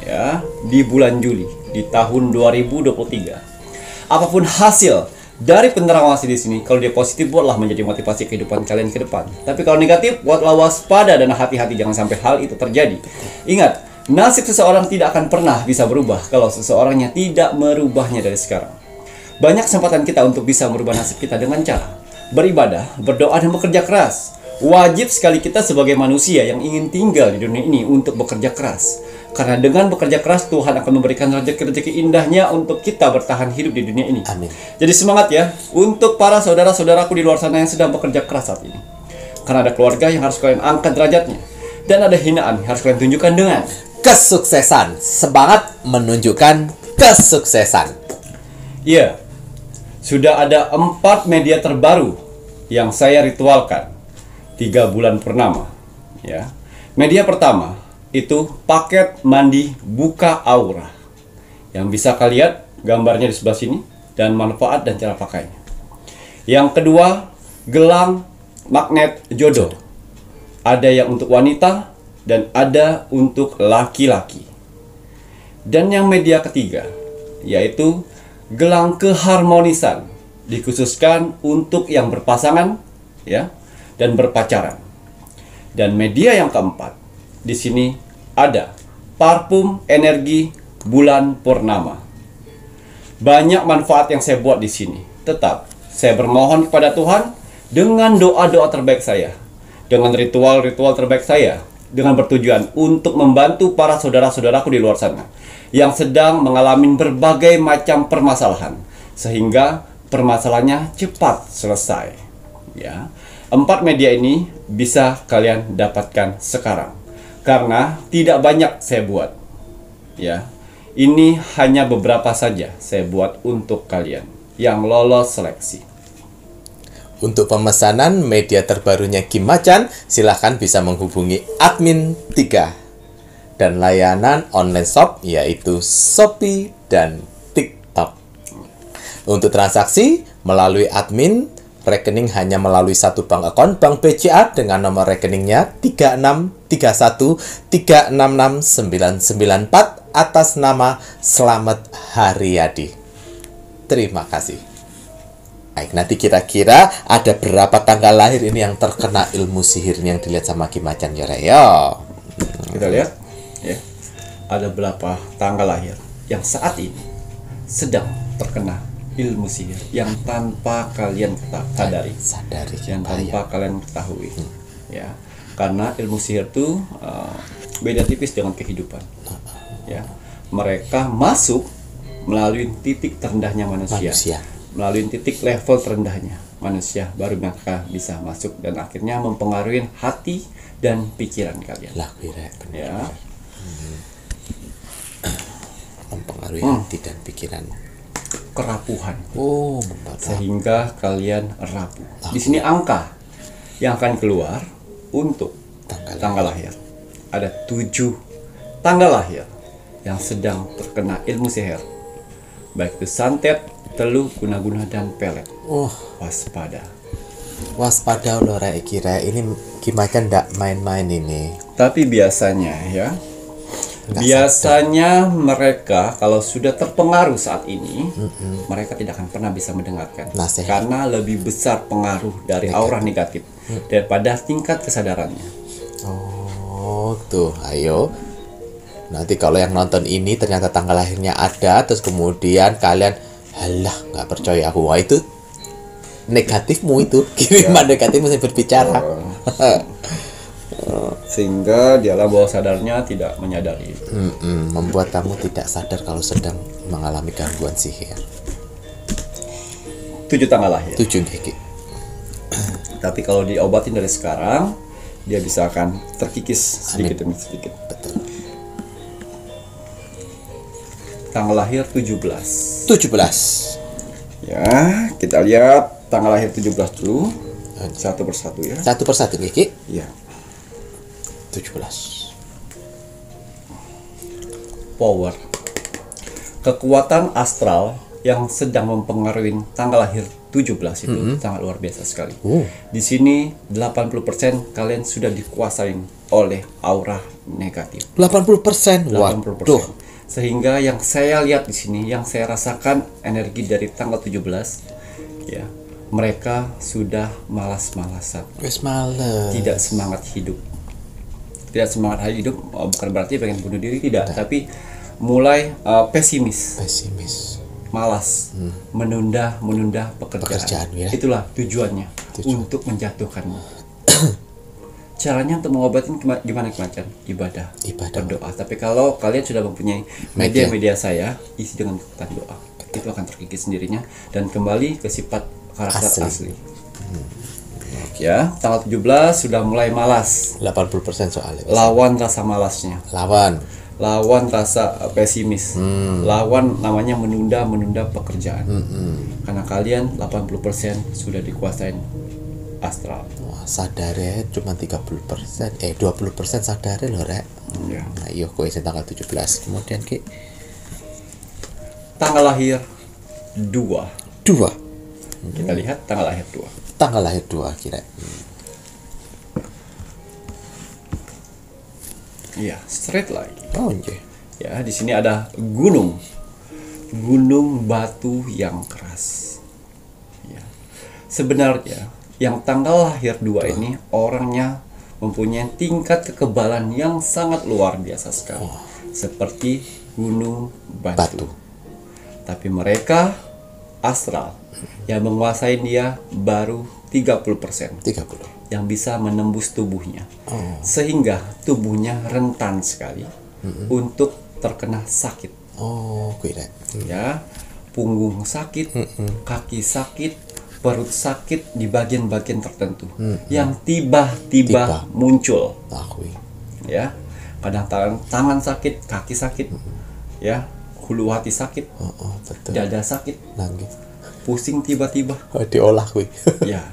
A: Ya, di bulan Juli di tahun 2023. Apapun hasil Dari penerawasi di sini, kalau dia positif, buatlah menjadi motivasi kehidupan kalian ke depan. Tapi kalau negatif, buatlah waspada dan hati-hati jangan sampai hal itu terjadi. Ingat, nasib seseorang tidak akan pernah bisa berubah kalau seseorangnya tidak merubahnya dari sekarang. Banyak kesempatan kita untuk bisa merubah nasib kita dengan cara beribadah, berdoa, dan bekerja keras. Wajib sekali kita sebagai manusia yang ingin tinggal di dunia ini untuk bekerja keras. Karena dengan bekerja keras, Tuhan akan memberikan rezeki-rezeki indahnya untuk kita bertahan hidup di dunia ini.
B: Amin.
A: Jadi semangat ya untuk para saudara-saudaraku di luar sana yang sedang bekerja keras saat ini. Karena ada keluarga yang harus kalian angkat derajatnya. Dan ada hinaan yang harus kalian tunjukkan dengan
B: kesuksesan. Semangat menunjukkan kesuksesan.
A: Iya, sudah ada 4 media terbaru yang saya ritualkan 3 bulan purnama. Ya. Media pertama itu paket mandi buka aura, yang bisa kalian gambarnya di sebelah sini dan manfaat dan cara pakainya. Yang kedua, gelang magnet jodoh. Ada yang untuk wanita dan ada untuk laki-laki. Dan yang media ketiga yaitu gelang keharmonisan, dikhususkan untuk yang berpasangan ya dan berpacaran. Dan media yang keempat, di sini ada parfum energi bulan purnama. Banyak manfaat yang saya buat di sini. Tetap saya bermohon kepada Tuhan dengan doa-doa terbaik saya, dengan ritual-ritual terbaik saya, dengan bertujuan untuk membantu para saudara-saudaraku di luar sana yang sedang mengalami berbagai macam permasalahan, sehingga permasalahannya cepat selesai. Ya, 4 media ini bisa kalian dapatkan sekarang. Karena tidak banyak saya buat. Ya. Ini hanya beberapa saja saya buat untuk kalian yang lolos seleksi.
B: Untuk pemesanan media terbarunya Kim Macan, silahkan bisa menghubungi admin 3 dan layanan online shop yaitu Shopee dan TikTok. Untuk transaksi melalui admin, rekening hanya melalui satu bank akun Bank BCA dengan nomor rekeningnya 3631366994 atas nama Slamet Haryadi. Terima kasih. Baik, nanti kira-kira ada berapa tanggal lahir ini yang terkena ilmu sihir yang dilihat sama Kim Macan ya, Raya?
A: Kita lihat ya. Ada berapa tanggal lahir yang saat ini sedang terkena ilmu sihir yang tanpa kalian sadari, yang tanpa kalian ketahui. Ya, karena ilmu sihir itu beda tipis dengan kehidupan. Ya, mereka masuk melalui titik terendahnya manusia. Melalui titik level terendahnya manusia, baru mereka bisa masuk dan akhirnya mempengaruhi hati dan pikiran kalian. Ya,
B: mempengaruhi hati dan pikiran.
A: Kerapuhan.
B: Sehingga
A: kalian rapuh. Di sini angka yang akan keluar untuk tanggal lahir. Ada 7 tanggal lahir yang sedang terkena ilmu sihir. Baik itu santet, teluh, guna-guna, dan pelet. Waspada.
B: Waspada loh, Rek. Kira ini gimana ndak main-main ini.
A: Tapi biasanya ya, biasanya mereka kalau sudah terpengaruh saat ini, mereka tidak akan pernah bisa mendengarkan. Karena lebih besar pengaruh dari aura negatif daripada tingkat kesadarannya.
B: Oh, tuh, ayo. Nanti kalau yang nonton ini ternyata tanggal lahirnya ada, terus kemudian kalian, halah, nggak percaya aku, wah itu negatifmu itu, kiriman negatifmu saya berbicara.
A: Sehingga di alam bawah sadarnya tidak menyadari.
B: Membuat kamu tidak sadar kalau sedang mengalami gangguan sihir.
A: 7 tanggal lahir.
B: 7 gigi.
A: Tapi kalau diobatin dari sekarang, dia bisa akan terkikis sedikit demi sedikit.
B: Betul.
A: Tanggal lahir 17. Ya, kita lihat tanggal lahir 17 dulu. Satu persatu ya.
B: Satu persatu gigi.
A: Iya.
B: 17.
A: Power. Kekuatan astral yang sedang mempengaruhi tanggal lahir 17 itu sangat luar biasa sekali. Di sini 80% kalian sudah dikuasai oleh aura negatif.
B: 80%. Waduh.
A: Sehingga yang saya lihat di sini, yang saya rasakan energi dari tanggal 17, Ya, mereka sudah malas-malasan,
B: Wis males.
A: tidak semangat hidup. Tidak semangat hidup bukan berarti pengen bunuh diri, tidak, tapi mulai pesimis, malas, menunda pekerjaan.
B: Ya.
A: Itulah tujuannya, untuk menjatuhkanmu. Caranya untuk mengobatin gimana kemacan? Ibadah, berdoa. Tapi kalau kalian sudah mempunyai media saya, isi dengan kekuatan doa, itu akan terkikis sendirinya dan kembali ke sifat karakter asli. Ya, tanggal 17 sudah mulai malas.
B: 80% soalnya.
A: Lawan rasa malasnya. Lawan rasa pesimis. Lawan namanya menunda pekerjaan. Karena kalian 80% sudah dikuasain astral.
B: Wah, sadare cuma 30%. 20% sadare loh, Rek.
A: Ya.
B: Nah, iya kowe sing tanggal 17. Kemudian Ki
A: Tanggal lahir 2. Kita lihat tanggal lahir 2.
B: Tanggal lahir 2 kira.
A: Iya, straight lagi.
B: Oh, nggih.
A: Ya, di sini ada gunung batu yang keras. Ya. Sebenarnya yang tanggal lahir 2 ini orangnya mempunyai tingkat kekebalan yang sangat luar biasa sekali. Seperti gunung batu. Tapi mereka astral yang menguasai dia baru 30%. Yang bisa menembus tubuhnya. Sehingga tubuhnya rentan sekali untuk terkena sakit. Ya, punggung sakit, kaki sakit, perut sakit di bagian-bagian tertentu yang tiba-tiba muncul. Ya, kadang tangan sakit, kaki sakit, ya, hulu hati sakit, dada sakit, pusing tiba-tiba.
B: Diolah kuwi.
A: Ya,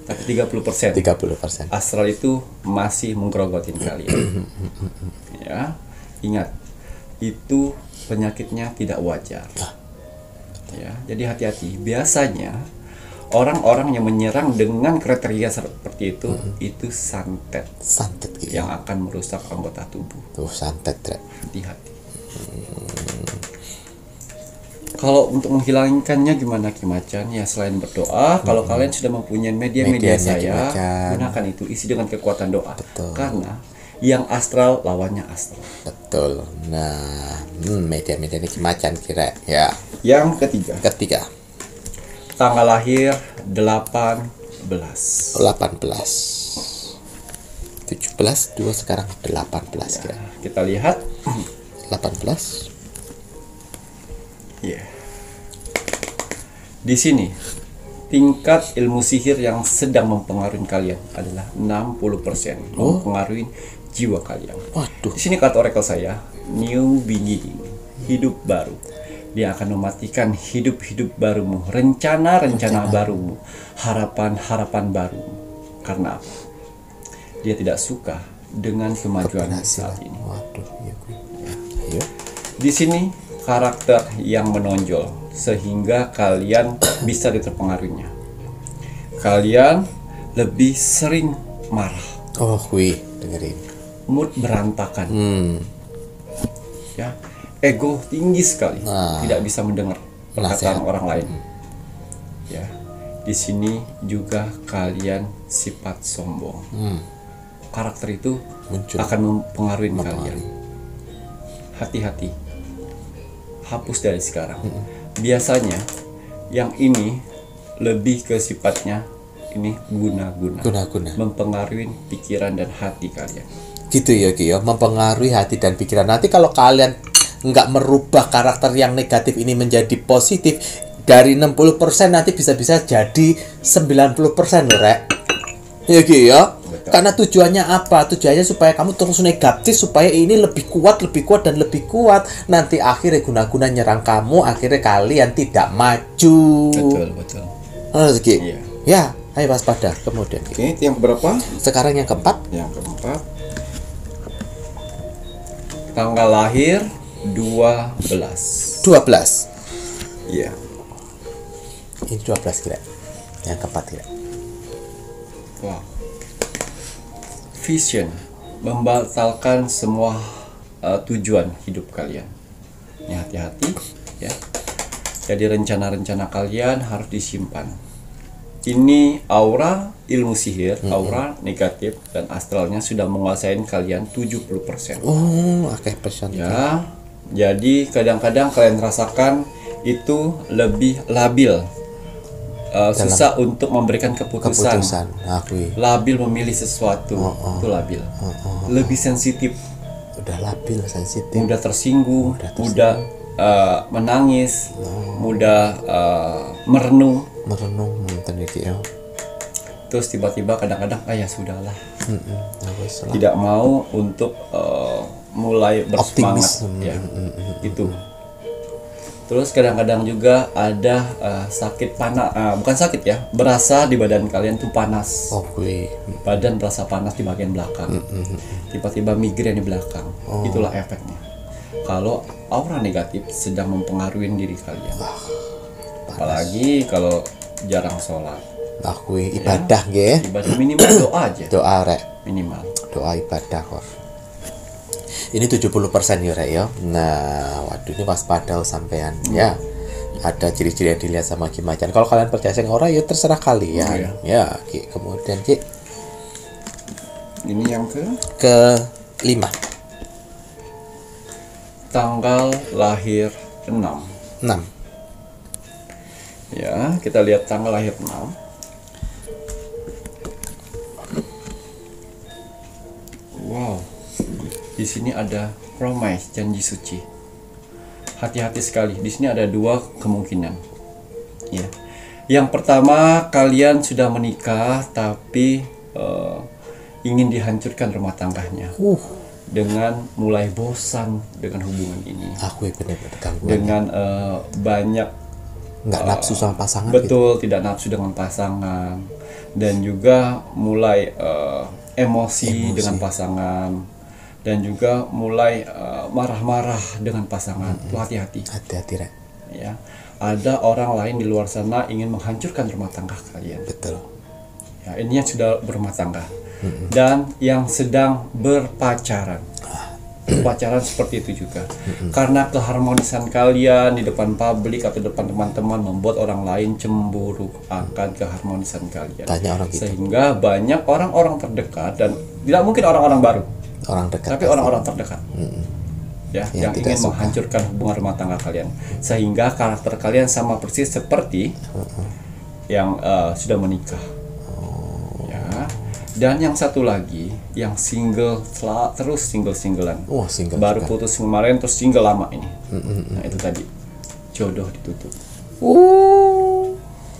A: tapi 30%.
B: 30%.
A: Astral itu masih menggerogotin kalian. Ya, ingat, itu penyakitnya tidak wajar. Ya, jadi hati-hati. Biasanya orang-orang yang menyerang dengan kriteria seperti itu santet
B: gitu.
A: yang akan merusak anggota tubuh.
B: Santet, Rek.
A: Hati-hati. Kalau untuk menghilangkannya gimana Kimacan? Ya selain berdoa, kalau kalian sudah mempunyai media saya, gunakan itu, isi dengan kekuatan doa. Karena yang astral lawannya astral.
B: Betul. Nah, media ini Kimacan kira ya.
A: Yang ketiga. Tanggal lahir 18.
B: 17, 2 sekarang 18 kira.
A: Kita lihat
B: 18.
A: Ya. Di sini tingkat ilmu sihir yang sedang mempengaruhi kalian adalah 60%. Mempengaruhi jiwa kalian.
B: Waduh.
A: Di sini kata oracle saya, new beginning, hidup baru. Dia akan mematikan hidup-hidup barumu, rencana-rencana barumu, harapan-harapan barumu. Karena apa? Dia tidak suka dengan kemajuan saat ini.
B: Waduh, iya.
A: Di sini karakter yang menonjol sehingga kalian bisa diterpengaruhinya. Kalian lebih sering marah.
B: Dengerin.
A: Mood berantakan. Ya, ego tinggi sekali. Tidak bisa mendengar perkataan orang lain. Ya. Di sini juga kalian sifat sombong. Karakter itu muncul, akan mempengaruhi kalian. Hati-hati. Hapus dari sekarang. Biasanya yang ini lebih ke sifatnya ini guna-guna. Mempengaruhi pikiran dan hati kalian.
B: Gitu ya, Ki ya, mempengaruhi hati dan pikiran. Nanti kalau kalian nggak merubah karakter yang negatif ini menjadi positif, dari 60% nanti bisa-bisa jadi 90% loh, Rek. Ya, Ki ya. Betul. Karena tujuannya apa? Tujuannya supaya kamu terus negatif, supaya ini lebih kuat dan lebih kuat. Nanti akhirnya guna-guna nyerang kamu, akhirnya kalian tidak maju.
A: Betul.
B: Ki. Iya. Ya, ayo waspada. Kemudian.
A: Oke, yang berapa?
B: Sekarang yang keempat. Tanggal
A: lahir 12. Iya.
B: Ini 12 kira. Yang keempat kira.
A: Wow. Vision membatalkan semua tujuan hidup kalian. Ya, hati-hati ya. Jadi rencana-rencana kalian harus disimpan. Ini aura ilmu sihir, aura negatif dan astralnya sudah menguasai kalian 70%.
B: Oh, oke persen.
A: Ya. Jadi kadang-kadang kalian rasakan itu lebih labil. Susah untuk memberikan keputusan. Labil memilih sesuatu. Itu labil. Lebih sensitif.
B: Udah labil, sensitif.
A: Mudah tersinggung, mudah menangis, mudah merenung.
B: Menten iki ya.
A: Terus tiba-tiba kadang-kadang ya sudahlah. Tidak mau untuk mulai bersemangat ya. Gitu. Terus kadang-kadang juga ada sakit panas, bukan sakit ya, berasa di badan kalian tuh panas. Badan berasa panas di bagian belakang. Tiba-tiba migrain di belakang. Itulah efeknya. Kalau aura negatif sedang mempengaruhi diri kalian. Apalagi kalau jarang sholat.
B: Ibadah nggih.
A: Ibadah minimal doa aja.
B: Doa rek.
A: Minimal.
B: Doa ibadah kok. Ini 70% ya rek ya. Nah, waduh ini waspada sampean ya. Ada ciri-ciri yang dilihat sama Ki Macan. Kalau kalian percaya sing ora ya terserah kalian. Ya, Ki. Kemudian Ki.
A: Ini yang ke
B: 5.
A: Tanggal lahir 6. Ya, kita lihat tanggal lahir 6. Wow. Di sini ada promise, janji suci. Hati-hati sekali. Di sini ada 2 kemungkinan. Ya. Yang pertama, kalian sudah menikah tapi ingin dihancurkan rumah tangganya. Dengan mulai bosan dengan hubungan ini.
B: Benar-benar gangguan.
A: Dengan banyak
B: nggak nafsu sama pasangan.
A: Betul, tidak nafsu dengan pasangan dan juga mulai emosi dengan pasangan dan juga mulai marah-marah dengan pasangan. Itu hati-hati.
B: Hati-hati rek.
A: Ya, ada orang lain di luar sana ingin menghancurkan rumah tangga kalian.
B: Betul.
A: Ya, ini yang sudah berumah tangga dan yang sedang berpacaran. Pacaran seperti itu juga. Karena keharmonisan kalian di depan publik atau depan teman-teman membuat orang lain cemburu akan keharmonisan kalian. Sehingga banyak orang-orang terdekat dan tidak mungkin orang-orang baru. Orang dekat. Tapi orang-orang terdekat. Ya, yang ingin menghancurkan hubungan rumah tangga kalian. Sehingga karakter kalian sama persis seperti yang sudah menikah. Dan yang satu lagi, yang single terus singlean.
B: Single
A: baru
B: juga.
A: Putus kemarin terus single lama ini. Nah itu tadi jodoh ditutup.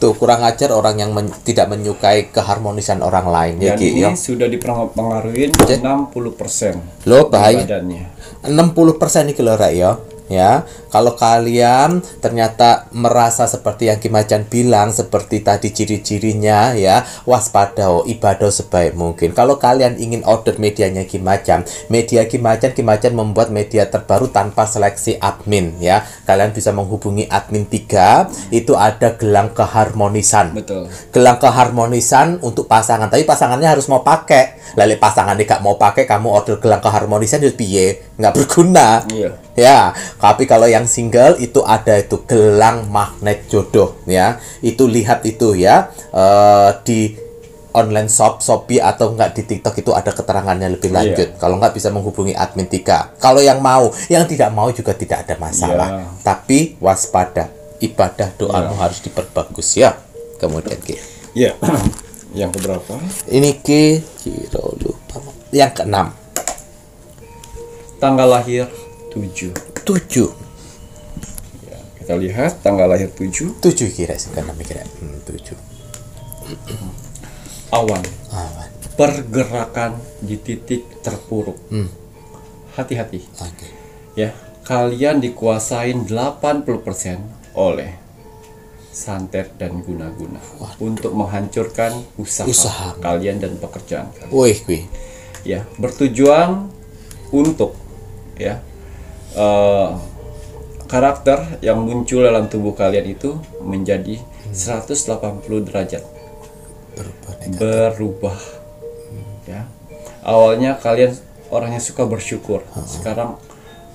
B: Tuh kurang ajar orang yang tidak menyukai keharmonisan orang lain.
A: Dan ini
B: ya.
A: sudah dipengaruhi 60%.
B: Lo bahaya.
A: Badannya.
B: 60% iki lho rek ya. Ya, kalau kalian ternyata merasa seperti yang Ki Macan bilang, seperti tadi ciri-cirinya ya, waspada, ibadah sebaik mungkin. Kalau kalian ingin order medianya Ki Macan, media Ki Macan membuat media terbaru tanpa seleksi admin ya. Kalian bisa menghubungi admin 3, itu ada gelang keharmonisan.
A: Betul.
B: Gelang keharmonisan untuk pasangan, tapi pasangannya harus mau pakai. Lalu pasangannya gak mau pakai, kamu order gelang keharmonisan itu piye? Nggak berguna.
A: Iya.
B: Ya, tapi kalau yang single itu ada itu gelang magnet jodoh ya. Itu lihat itu ya di online Shopee atau enggak di TikTok itu ada keterangannya lebih lanjut. Kalau enggak bisa menghubungi admin 3. Kalau yang mau, yang tidak mau juga tidak ada masalah. Tapi waspada, ibadah doamu harus diperbagus ya. Kemudian Ki.
A: Ya. Yang keberapa?
B: Ini Ki, lupa. Yang ke-6.
A: Tanggal lahir 7. Ya, kita lihat tanggal lahir 7.
B: 7 kira sih kan namanya 7.
A: Awan. Pergerakan di titik terpuruk. Hati-hati. Ya, kalian dikuasain 80% oleh santet dan guna-guna untuk menghancurkan usaha kalian dan pekerjaan kalian. Ya, bertujuan untuk ya karakter yang muncul dalam tubuh kalian itu menjadi 180 derajat berubah. Ya, awalnya kalian orang yang suka bersyukur, sekarang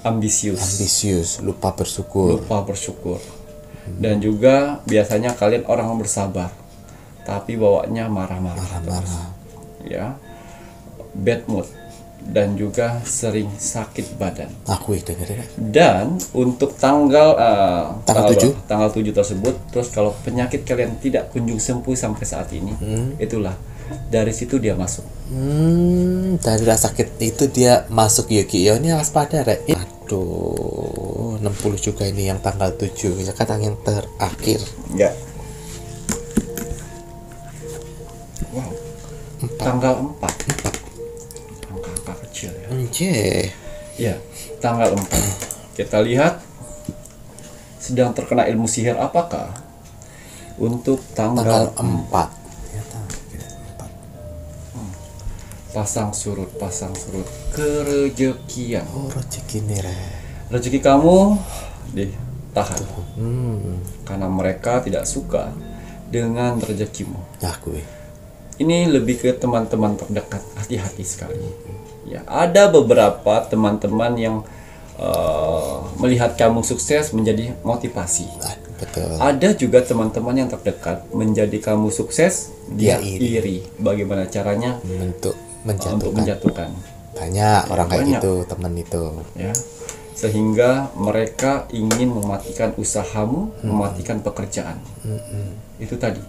A: ambisius,
B: lupa bersyukur.
A: Dan juga biasanya kalian orang bersabar, tapi bawaannya marah-marah. Ya, bad mood, dan juga sering sakit badan.
B: Aku dengerin.
A: Dan untuk tanggal
B: Tanggal
A: 7 tersebut, terus kalau penyakit kalian tidak kunjung sembuh sampai saat ini, itulah dari situ dia masuk.
B: Dari rasa sakit itu dia masuk ya Ki. Ini waspada rek. Aduh, 60 juga ini yang tanggal 7. Ya kadang yang terakhir.
A: Ya. Wow. Tanggal 4. Angka kecil ya.
B: Anjir.
A: Ya, tanggal 4. Kita lihat sedang terkena ilmu sihir apakah untuk tanggal
B: 4.
A: Pasang surut kerejekian.
B: Oh, rezeki nih rek.
A: Rezeki kamu ditahan karena mereka tidak suka dengan rezekimu.
B: Aku
A: Ini lebih ke teman-teman terdekat, hati-hati sekali. Ya, ada beberapa teman-teman yang melihat kamu sukses menjadi motivasi.
B: betul.
A: Ada juga teman-teman yang terdekat menjadi kamu sukses, dia iri. Bagaimana caranya? Untuk menjatuhkan.
B: Banyak orang kayak gitu, teman itu.
A: Ya. Sehingga mereka ingin mematikan usahamu, mematikan pekerjaan. Itu tadi.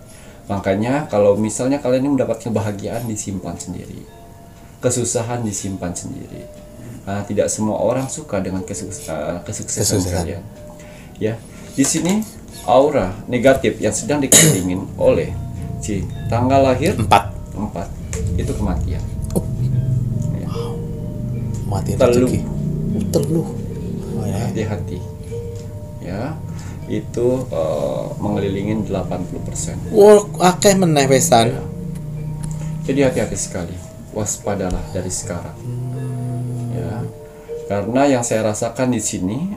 A: Makanya kalau misalnya kalian ini mendapatkan kebahagiaan, disimpan sendiri. Kesusahan disimpan sendiri. Nah, tidak semua orang suka dengan kesuksesan kalian. Ya. Di sini aura negatif yang sedang dikelilingin oleh si tanggal lahir 4 itu kematian.
B: Mati
A: Teluh.
B: Hati-hati.
A: Ya, itu mengelilingin 80%.
B: Akeh meneh wesan.
A: Jadi hati-hati sekali. Waspadalah dari sekarang. Ya. Karena yang saya rasakan di sini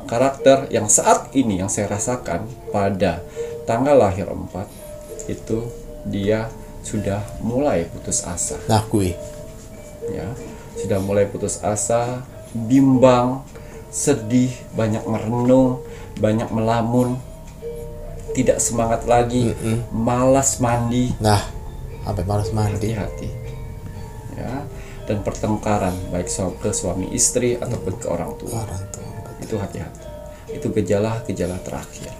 A: karakter yang saat ini yang saya rasakan pada tanggal lahir 4 itu dia sudah mulai putus asa. Ya. Sudah mulai putus asa, bimbang, sedih, banyak merenung, banyak melamun, tidak semangat lagi, malas mandi.
B: Sampai malas mandi.
A: Hati-hati. Ya, dan pertengkaran baik ke suami istri ataupun ke orang tua. Itu hati-hati. Itu gejala-gejala terakhir.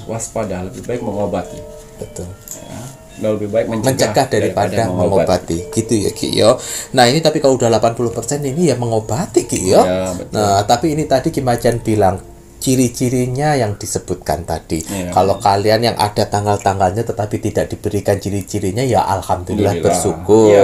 A: Waspada, lebih baik mengobati.
B: Betul.
A: Ya. Lebih baik
B: mencegah daripada mengobati. Gitu ya Ki yo. Nah ini tapi kalau udah 80% ini ya mengobati Ki yo.
A: Ya,
B: nah tapi ini tadi Ki Macan bilang ciri-cirinya yang disebutkan tadi. Kalau kalian yang ada tanggal-tanggalnya tetapi tidak diberikan ciri-cirinya, ya alhamdulillah bersyukur.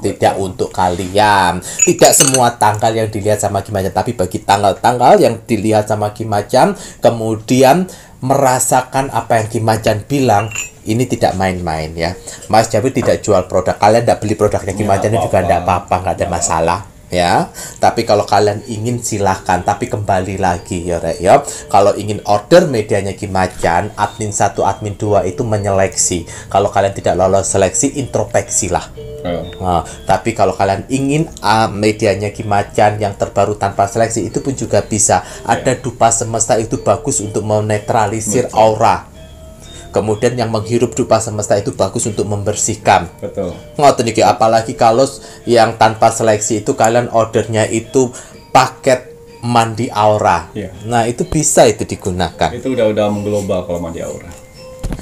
B: Tidak untuk kalian. Tidak semua tanggal yang dilihat sama Ki Macan, tapi bagi tanggal-tanggal yang dilihat sama Ki Macan kemudian merasakan apa yang Ki Macan bilang, ini tidak main-main ya. Mas Jawi tidak jual produk, kalian tidak beli produknya Ki Macan juga tidak apa-apa, nggak ada masalah ya. Tapi kalau kalian ingin silahkan, tapi kembali lagi ya Rek ya. Kalau ingin order medianya Ki Macan, admin 1, admin 2 itu menyeleksi. Kalau kalian tidak lolos seleksi, introspeksi lah. Nah, tapi kalau kalian ingin medianya Ki Macan yang terbaru tanpa seleksi, itu pun juga bisa. Ada dupa semesta, itu bagus untuk menetralisir aura. Kemudian yang menghirup dupa semesta itu bagus untuk membersihkan.
A: Betul.
B: Ngoten iki, apalagi kalau yang tanpa seleksi itu kalian ordernya itu paket mandi aura. Nah, itu bisa itu digunakan.
A: Itu udah mengglobal kalau mandi aura.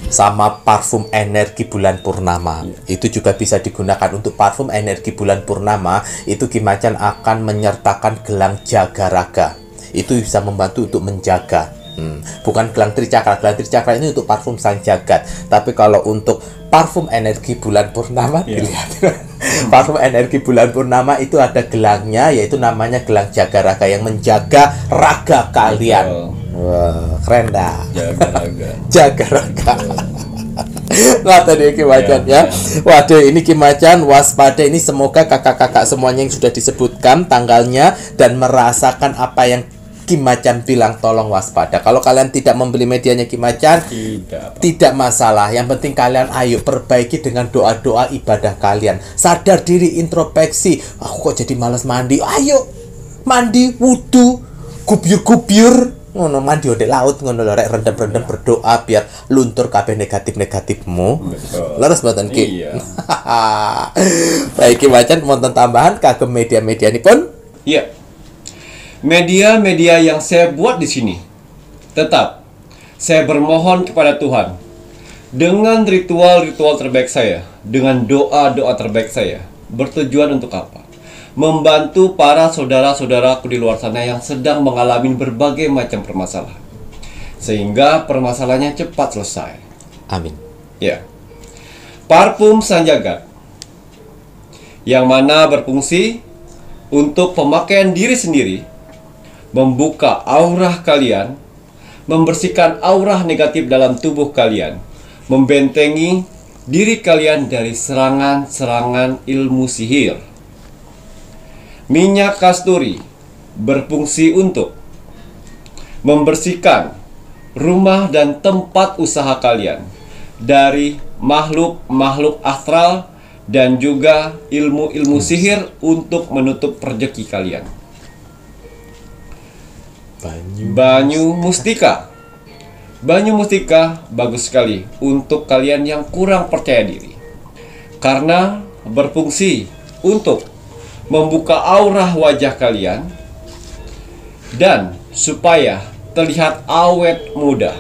B: Sama parfum energi bulan purnama. Itu juga bisa digunakan. Untuk parfum energi bulan purnama itu Ki Macan akan menyertakan gelang jaga raga. Itu bisa membantu untuk menjaga. Bukan gelang tricakra. Gelang tricakra ini untuk parfum sang jagat. Tapi kalau untuk parfum energi bulan purnama, dilihat. Parfum energi bulan purnama itu ada gelangnya, yaitu namanya gelang jaga raga yang menjaga raga kalian. Wah, keren dah. Jaga raga. Nah tadi Ki Macan ya. Waduh, ini Ki Macan waspada. Ini semoga kakak-kakak semuanya yang sudah disebutkan tanggalnya dan merasakan apa yang Ki Macan bilang, tolong waspada. Kalau kalian tidak membeli medianya Ki Macan, tidak masalah. Yang penting kalian ayo perbaiki dengan doa-doa ibadah kalian. Sadar diri, introspeksi. Aku kok jadi malas mandi. Ayo mandi, wudu, kubyur-kubyur. ngono mandi di laut ngono lho rek rendem-rendem berdoa biar luntur kabeh negatif-negatifmu.
A: Betul.
B: Leres mboten Ki?
A: Iya.
B: Baik Ki Macan wonten tambahan kagem media-medianipun?
A: Iya. Media-media yang saya buat di sini, tetap saya bermohon kepada Tuhan dengan ritual-ritual terbaik saya, dengan doa-doa terbaik saya. Bertujuan untuk apa? Membantu para saudara-saudaraku di luar sana yang sedang mengalami berbagai macam permasalahan, sehingga permasalahannya cepat selesai.
B: Amin.
A: Ya. Parfum Sanjagat yang mana berfungsi untuk pemakaian diri sendiri, membuka aura kalian, membersihkan aura negatif dalam tubuh kalian, membentengi diri kalian dari serangan-serangan ilmu sihir. Minyak kasturi berfungsi untuk membersihkan rumah dan tempat usaha kalian dari makhluk-makhluk astral dan juga ilmu-ilmu sihir untuk menutup rezeki kalian. Banyu mustika. Banyu mustika bagus sekali untuk kalian yang kurang percaya diri, karena berfungsi untuk membuka aura wajah kalian dan supaya terlihat awet muda.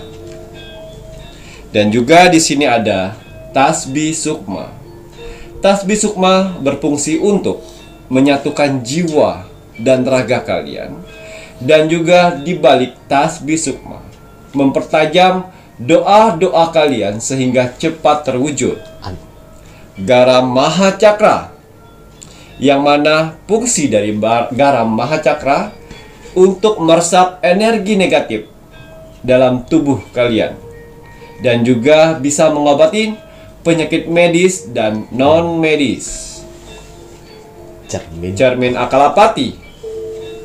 A: Dan juga di sini ada tasbih sukma. Tasbih sukma berfungsi untuk menyatukan jiwa dan raga kalian. Dan juga di balik tasbih sukma, mempertajam doa-doa kalian sehingga cepat terwujud. Garam Mahacakra, yang mana fungsi dari garam Mahacakra untuk meresap energi negatif dalam tubuh kalian, dan juga bisa mengobati penyakit medis dan non medis. Cermin Akalapati,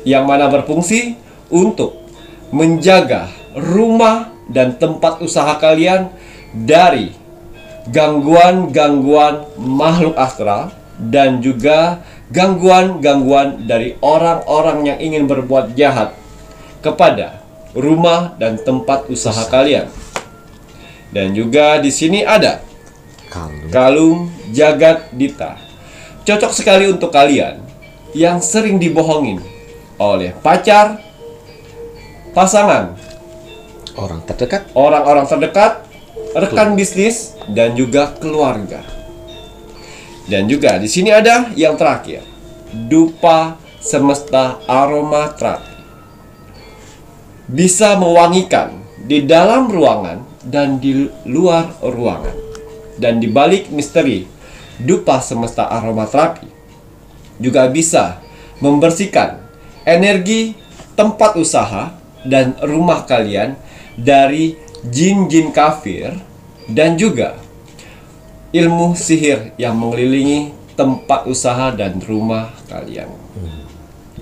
A: yang mana berfungsi untuk menjaga rumah dan tempat usaha kalian dari gangguan-gangguan makhluk astral dan juga gangguan-gangguan dari orang-orang yang ingin berbuat jahat kepada rumah dan tempat usaha kalian. Dan juga di sini ada kalung Jagat Dita. Cocok sekali untuk kalian yang sering dibohongin oleh pacar, pasangan, orang-orang terdekat, rekan bisnis, dan juga keluarga. Dan juga di sini ada yang terakhir, dupa semesta aromaterapi. Bisa mewangikan di dalam ruangan dan di luar ruangan. Dan di balik misteri dupa semesta aromaterapi juga bisa membersihkan energi tempat usaha dan rumah kalian dari jin-jin kafir dan juga ilmu sihir yang mengelilingi tempat usaha dan rumah kalian.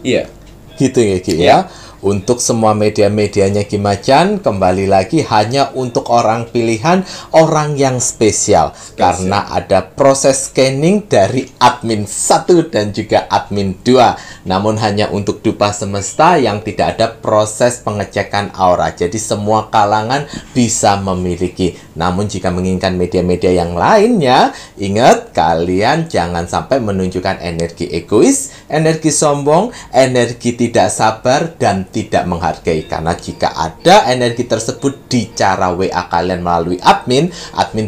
A: Iya.
B: Gitu ya Ki ya. Untuk semua media-medianya Ki Macan kembali lagi hanya untuk orang pilihan, orang yang spesial. Karena ada proses scanning dari admin 1 dan juga admin 2. Namun hanya untuk dupa semesta yang tidak ada proses pengecekan aura. Jadi semua kalangan bisa memiliki. Namun jika menginginkan media-media yang lainnya, ingat kalian jangan sampai menunjukkan energi egois, energi sombong, energi tidak sabar, dan tidak menghargai. Karena jika ada energi tersebut di cara WA kalian melalui admin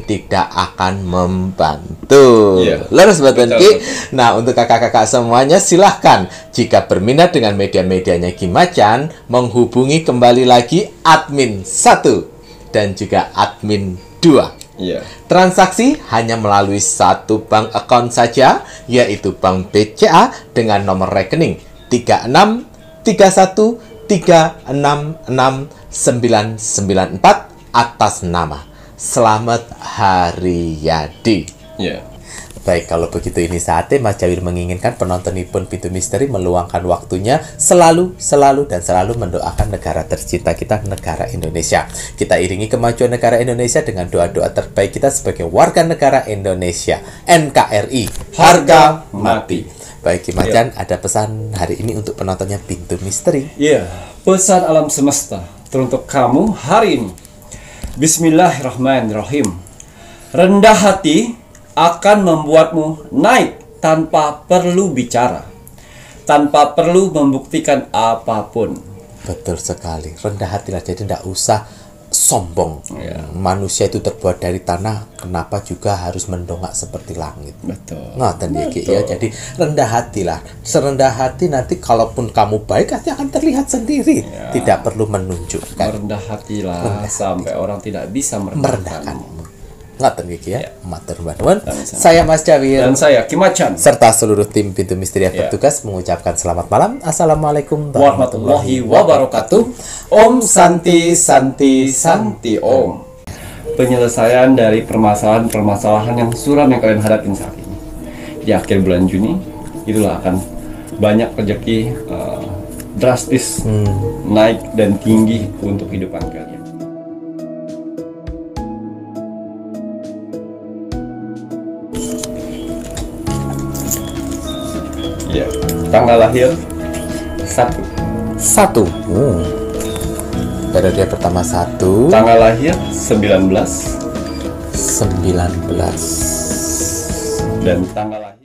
B: tidak akan membantu. Leres Badan Ki. Nah, untuk kakak-kakak semuanya silahkan jika berminat dengan media-medianya Ki Macan, menghubungi kembali lagi admin 1 dan juga admin 2. Transaksi hanya melalui satu bank account saja, yaitu Bank BCA dengan nomor rekening 3631366994 atas nama Selamat Haryadi. Baik, kalau begitu ini saatnya Mas Jawir menginginkan penontonipun Pintu Misteri meluangkan waktunya selalu mendoakan negara tercinta kita, negara Indonesia. Kita iringi kemajuan negara Indonesia dengan doa-doa terbaik kita sebagai warga negara Indonesia. NKRI, harga mati. Baik, Ki Macan, ada pesan hari ini untuk penontonnya Pintu Misteri?
A: Pesan alam semesta teruntuk kamu hari ini. Bismillahirrahmanirrahim. Rendah hati akan membuatmu naik tanpa perlu bicara, tanpa perlu membuktikan apapun.
B: Betul sekali. Rendah hatilah, jadi tidak usah sombong. Manusia itu terbuat dari tanah, kenapa juga harus mendongak seperti langit?
A: Betul.
B: Ngoten iki ya. Jadi rendah hatilah. Serendah hati nanti kalaupun kamu baik pasti akan terlihat sendiri. Tidak perlu menunjukkan.
A: Rendah hatilah sampai orang tidak bisa merendahkanmu.
B: Ngoten iki ya. Matur nuwun. Saya Mas Cawir
A: Dan saya Kim Acan
B: serta seluruh tim Pintu Misteri yang bertugas mengucapkan selamat malam. Assalamualaikum
A: warahmatullahi wabarakatuh. Om Santi Santi Santi Om. Penyelesaian dari permasalahan-permasalahan yang suram yang kalian hadapin saat ini di akhir bulan Juni, itulah akan banyak rezeki drastis naik dan tinggi untuk kehidupan kalian. Ya, tanggal lahir 1.
B: Periode pertama 1.
A: Tanggal lahir 19.
B: 19.
A: Dan tanggal lahir